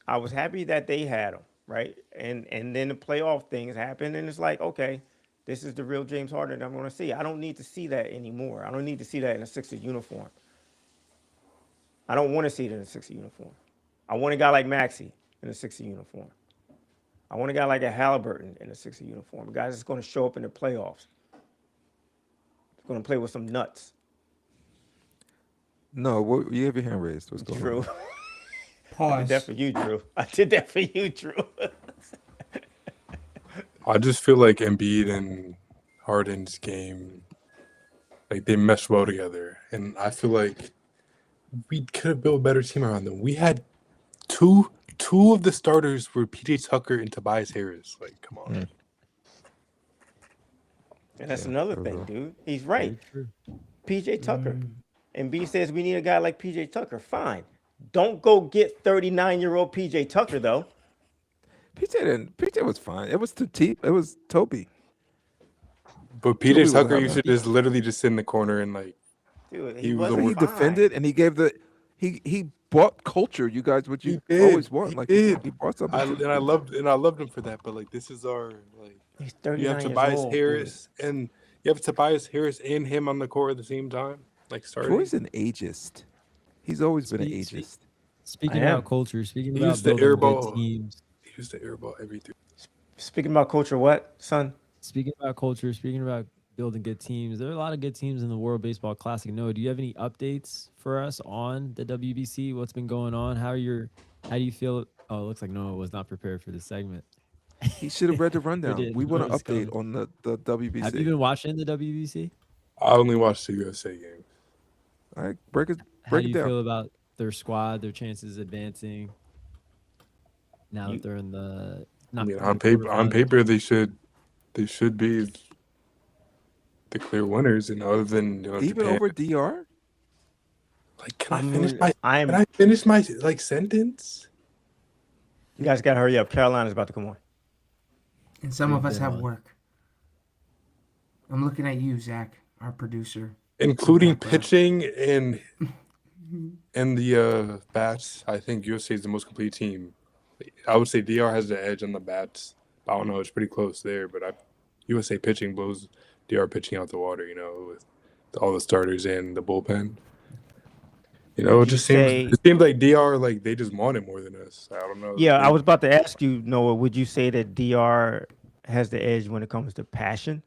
I was happy that they had him, right? And then the playoff things happened, and it's like, okay, this is the real James Harden I'm going to see. I don't need to see that anymore. I don't need to see that in a Sixers uniform. I don't want to see it in a Sixers uniform. I want a guy like Maxey in a Sixers uniform. I want a guy like a Halliburton in a Sixers uniform. A guy that's going to show up in the playoffs. He's going to play with some nuts. No, you have your hand raised. What's going on? Drew. I Pause. did that for you, Drew. I did that for you, Drew. I just feel like Embiid and Harden's game, like they mesh well together, and I feel like we could have built a better team around them. We had two of the starters were PJ Tucker and Tobias Harris. Like, come on. And that's Yeah, another for thing, real. dude. He's Very right. true. PJ Tucker. And B says we need a guy like PJ Tucker. Fine. Don't go get 39-year-old PJ Tucker, though. PJ was fine. It was it was Toby. But Toby PJ was Tucker having used to just literally just sit in the corner and like Dude, He he was the wasn't He worst. fine. defended and he gave he brought culture, you guys, which you He always did. want. He Like did. he brought something. I loved him for that. But like this is our like He's you have 39 years Tobias old. Harris and you have Tobias Harris and him on the court at the same time, like starting. Troy's an ageist. He's always been an Speak- ageist. Speaking I am. about culture, speaking He about used to building good airball. teams, He used to airball everything. Speaking about culture, what, son? speaking about culture, speaking about building good teams, there are a lot of good teams in the World Baseball Classic. Noah, do you have any updates for us on the WBC? What's been going on? How do you feel? Oh, it looks like Noah was not prepared for this segment. He should have read the rundown. didn't We want know an it was update coming. on the WBC. Have you been watching the WBC? I only watched the USA games. All right, break it How do it you down. feel about their squad, their chances advancing? Now that they're in the I mean, in on the paper, quarterfinals? they should be the clear winners. And other than Even Japan, over DR? like, can I I'm finish moving- my I'm- can I finish my like sentence? You guys got to hurry up. Carolina's about to come on. And some of Big us have deadline. work. I'm looking at you, Zach, our producer. Including Background. pitching and the bats. I think USA is the most complete team. I would say DR has the edge on the bats. I don't know, it's pretty close there, but USA pitching blows DR pitching out the water, with all the starters and the bullpen. It Would just you seems say- it seems like DR like they just want it more than us. I don't know. Yeah, I was about to ask you, Noah, would you say that DR has the edge when it comes to passion?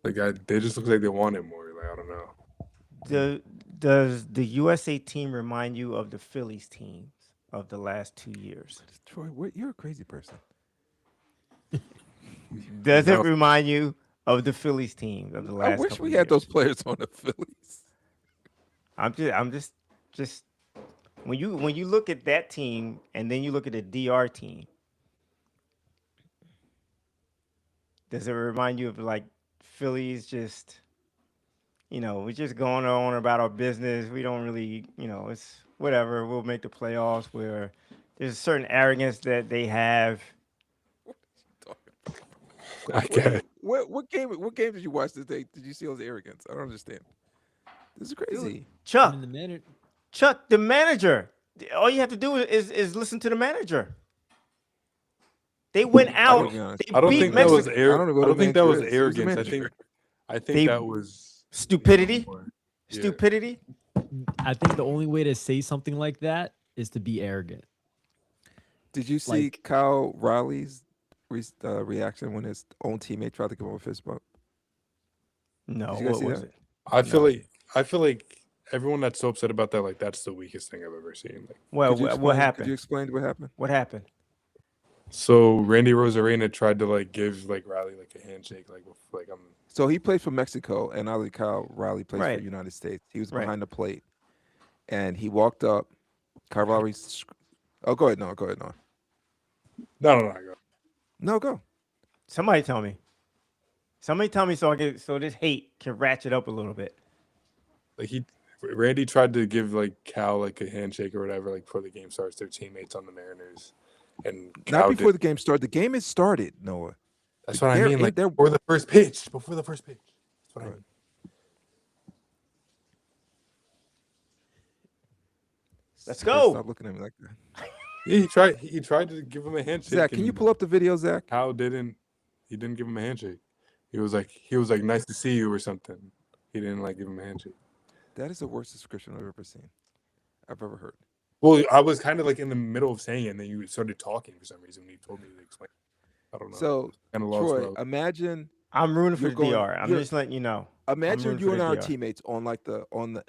They just look like they want it more. Like I don't know. Does the USA team remind you of the Phillies teams of the last 2 years? Troy, you're a crazy person. Does it No. remind you of the Phillies teams of the last? I wish couple we of had those years? players on the Phillies. I'm just when you look at that team and then you look at the DR team, does it remind you of like Phillies just, we're just going on about our business. We don't really, it's whatever. We'll make the playoffs where there's a certain arrogance that they have. I get What game did you watch today? Did you see those arrogance? I don't understand. This is crazy. Chuck, In the minute, Chuck, the manager. All you have to do is listen to the manager. They went out. be honest. They I don't beat think that was Mexico. I don't know who I the don't think that was manager is. Who's the arrogance. manager? I They- think that was Stupidity. more- yeah. Stupidity. I think the only way to say something like that is to be arrogant. Did you see Like- Kyle Riley's reaction when his own teammate tried to give him a fist bump? No, Did you guys what see was that? it? I feel like everyone that's so upset about that, like that's the weakest thing I've ever seen. Like, Well, Could you what explain- Could you happened? explain what happened? What happened? so Randy Rosarena tried to like give like Riley like a handshake, like I'm So he played for Mexico, and Kyle Riley plays Right. for the United States. He was Right. behind the plate, and he walked up. Kyle Riley. Oh, go ahead, no. Go ahead, no. no. No, go. Somebody tell me. Somebody tell me so this hate can ratchet up a little bit. Like Randy tried to give like Cal like a handshake or whatever like before the game starts. Their teammates on the Mariners, and Not Cal before did- the game started. The game has started, Noah. That's what I they're mean. in- Like they're- before the first pitch. That's what I mean. Let's Stop go. looking at me like that. Yeah, he tried to give him a handshake. Zach, can you and pull up the video, Zach? Cal didn't. He didn't give him a handshake. He was like nice to see you or something. He didn't like give him a handshake. That is the worst description I've ever seen. I've ever heard. Well, I was kind of like in the middle of saying it, and then you started talking for some reason when you told me to explain. I don't know. So, kind of lost. Troy, what I was- imagine I'm rooting for You're the going- DR. I'm you're- just letting you know. imagine rooting you for and the our DR. teammates on like the on the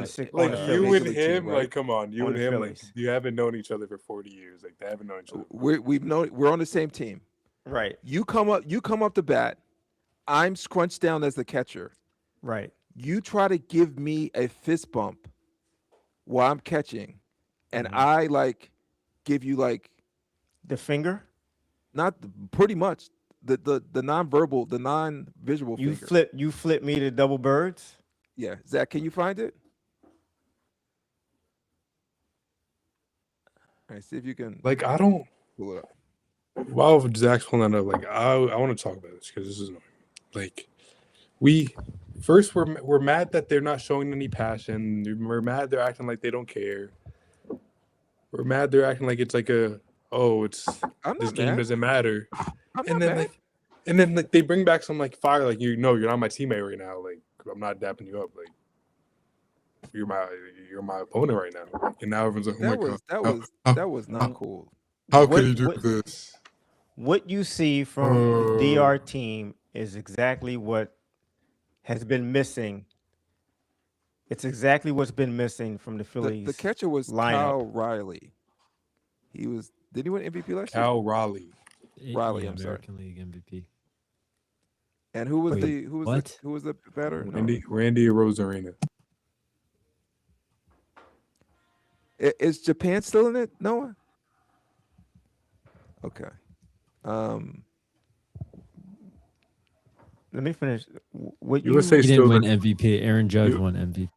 a- sick- on like on a the you major and league him, team, right? like come on, you On and the him, like Phillies. you haven't known each other for 40 years. Like they haven't known each other. we're on the same team. Right. You come up to bat. I'm scrunched down as the catcher. Right. You try to give me a fist bump while I'm catching, and Mhm. I like give you like The finger. not pretty much the non-verbal, the non-visual You finger. flip me to double birds. Yeah, Zach, can you find it? All right, see if you can Like I don't. pull it up. While Zach's pulling that up, like I want to talk about this because this is annoying. Like we're mad that they're not showing any passion. We're mad they're acting like they don't care. We're mad they're acting like it's like it's I'm this not game mad. doesn't matter. I'm And not then mad. like they bring back some like fire, like you're not my teammate right now. Like I'm not dapping you up. Like you're my opponent right now. And now everyone's like, oh my god, That was not cool. how What- could you do what- this? What you see from the DR team is exactly what has been missing. It's exactly what's been missing from the Phillies. The catcher was lineup. Kyle Riley. Did he win MVP last year? Cal Raleigh. Riley, I'm sorry. American League MVP. And who was Wait, what? who was the batter? No. Randy Rosarena. Is Japan still in it, Noah? Okay. Let me finish. What you USA He still didn't the, win MVP. Aaron Judge You- won MVP.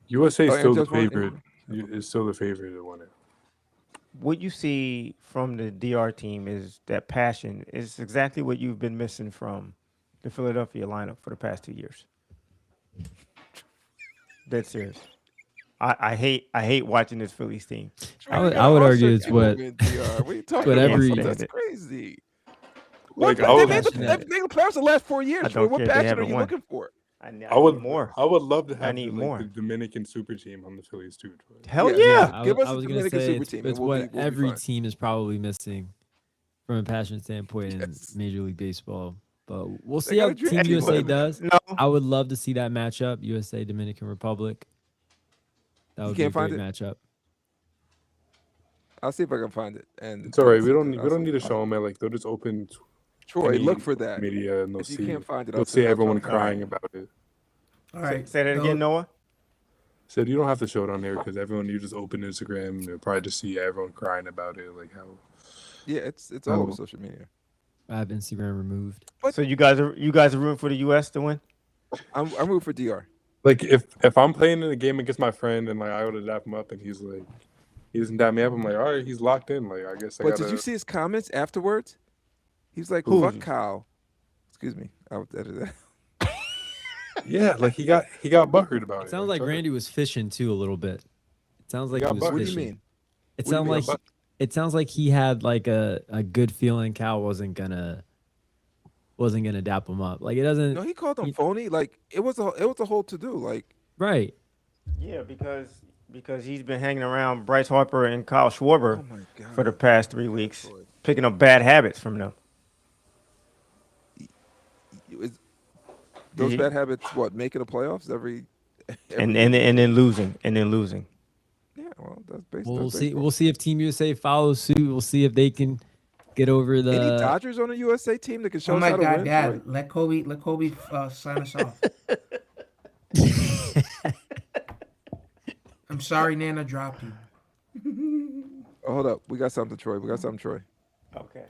USA Oh, is still the Angels won- favorite. Is still the favorite to win it. what you see from the DR team is that passion is exactly what you've been missing from the Philadelphia lineup for the past 2 years. Dead serious. I hate watching this Phillies team. I would argue it's what What are you talking what about? every- That's crazy. Like, What, I they would- made the playoffs the last 4 years. I don't What care if they passion are haven't you won. looking for? I I need would more. I would love to have need the, more. the Dominican super team on the Phillies too. Hell Yeah, yeah. I Give was, us I a was gonna Dominican say super it's, team, it's and what we'll be every fine. team is probably missing from a passion standpoint in Yes. Major League Baseball. But we'll They see how gotta Team drink USA anyone. does. No. I would love to see that matchup, USA Dominican Republic. That would be a can't find great it? matchup. I'll see if I can find it. And It's all right. We don't I'll need to see. show them. Like they'll just open Troy, any look for that. media and they'll If you see. can't find it, They'll I'll see send- I'll everyone try to find crying it. about it. All right. Say that They'll- again, Noah. Said you don't have to show it on there because everyone you just open Instagram, you'll probably just see everyone crying about it. Like how Yeah, it's all over Oh. social media. I have Instagram removed. So you guys are rooting for the US to win? I'm rooting for DR. like if I'm playing in a game against my friend and like I would dap him up and he's like he doesn't dap me up, I'm like, all right, he's locked in. Like I guess I But gotta. did you see his comments afterwards? He was like, Who? "Fuck Kyle." Excuse me, I would edit that. Yeah, like he got butthurt about it. It sounds like sorry. Randy was fishing too a little bit. It sounds like got he was butt- What do fishing. you mean? It What do you sounds mean? like it sounds like he had like a good feeling Cal wasn't gonna dap him up. Like it doesn't No, he called him he- phony. Like it was a whole to do. Like right. Yeah, because he's been hanging around Bryce Harper and Kyle Schwarber oh my god. for the past 3 weeks, picking up bad habits from them. Those He- bad habits, what, making the playoffs every And then losing. yeah, well, that's based. Well, we'll that's see. baseball. We'll see if Team USA follows suit. We'll see if they can get over Any the. Dodgers on the USA team that can show Oh us my how to God, win? Dad! Let Kobe sign us off. I'm sorry, Nana dropped you. Oh, hold up, we got something, Troy. We got something, Troy. Okay.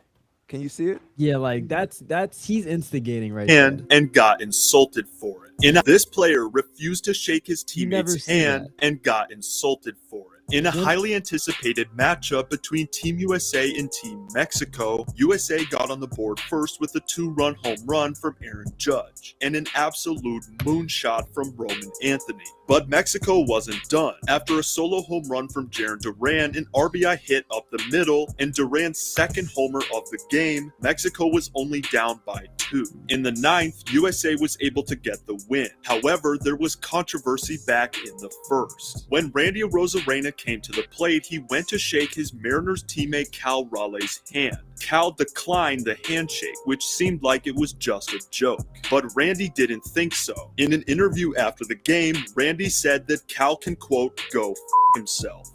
Can you see it? Yeah, like that's he's instigating right there. And got insulted for it. This player refused to shake his You never teammate's see hand that. and got insulted for it. In a When- highly anticipated matchup between Team USA and Team Mexico, USA got on the board first with a 2-run home run from Aaron Judge and an absolute moonshot from Roman Anthony. But Mexico wasn't done. After a solo home run from Jarren Duran, an RBI hit up the middle, and Duran's second homer of the game, Mexico was only down by 2. In the 9th, USA was able to get the win. However, there was controversy back in the 1st. When Randy Rosarena came to the plate, he went to shake his Mariners teammate Cal Raleigh's hand. Cal declined the handshake, which seemed like it was just a joke. But Randy didn't think so. In an interview after the game, Randy said that Cal can, quote, go f himself.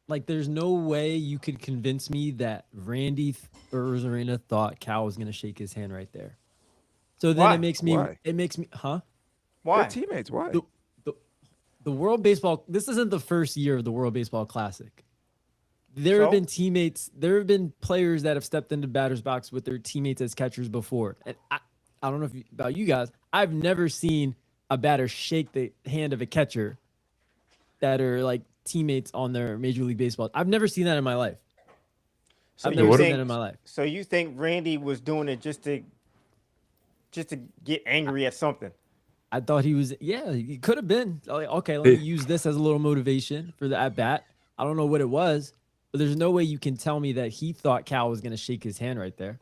Like, there's no way you could convince me that Randy Rosarena thought Cal was gonna shake his hand right there. So then Why? it makes me, Why? huh? Why? They're teammates. Why? The World Baseball. This isn't the first year of the World Baseball Classic. There have So? been teammates, there have been players that have stepped into batter's box with their teammates as catchers before. And I don't know about you guys. I've never seen a batter shake the hand of a catcher that are like teammates on their Major League Baseball. I've never seen that in my life. So I've you never seen think- that in my life. So you think Randy was doing it just to get angry at something? I thought he was, yeah, he could have been. Like, okay, let me use this as a little motivation for the at bat. I don't know what it was, but there's no way you can tell me that he thought Cal was going to shake his hand right there.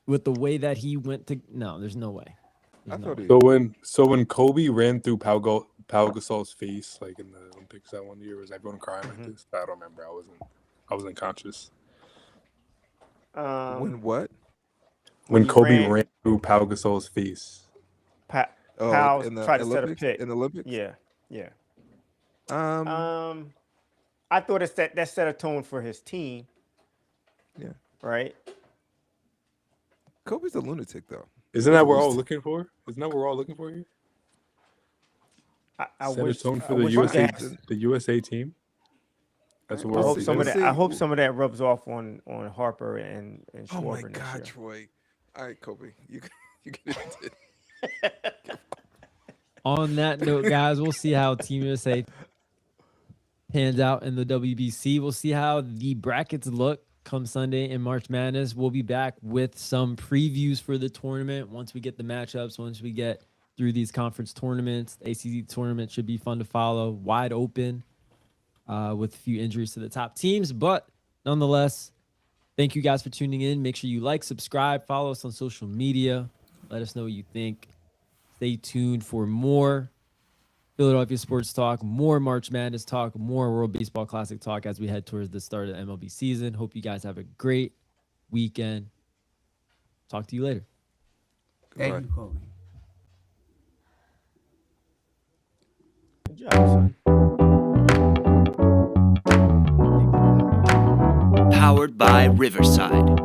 With the way that he went to, no, there's no way. I There's no thought way. he. So when Kobe ran through Pau Gasol's face, like in the Olympics that one year, was everyone crying like this? I don't remember. I wasn't conscious. When what? When he Kobe ran through Pau Gasol's face. Oh, Powell in the tried to set a Olympics. pick. In the Olympics. Yeah. Um. I thought that set a tone for his team. Yeah. Right. Kobe's a lunatic, though. Isn't that what we're all looking for? Isn't that what we're all looking for here? I Set a wish. tone I for the wish we USA, could have- the USA team. That's what I we're all hope see. some of Let's that. see. I hope some of that rubs off on Harper and Oh my Schwarber next God, year. Troy! All right, Kobe, you get it. On that note, guys, we'll see how Team USA pans out in the WBC. We'll see how the brackets look come Sunday in March Madness. We'll be back with some previews for the tournament once we get the matchups, once we get through these conference tournaments. The ACC tournament should be fun to follow, wide open, with a few injuries to the top teams. But nonetheless, thank you guys for tuning in. Make sure you like, subscribe, follow us on social media. Let us know what you think. Stay tuned for more Philadelphia sports talk, more March Madness talk, more World Baseball Classic talk as we head towards the start of the MLB season. Hope you guys have a great weekend. Talk to you later. Thank Right. you, Kobe. Good job, son. Powered by Riverside.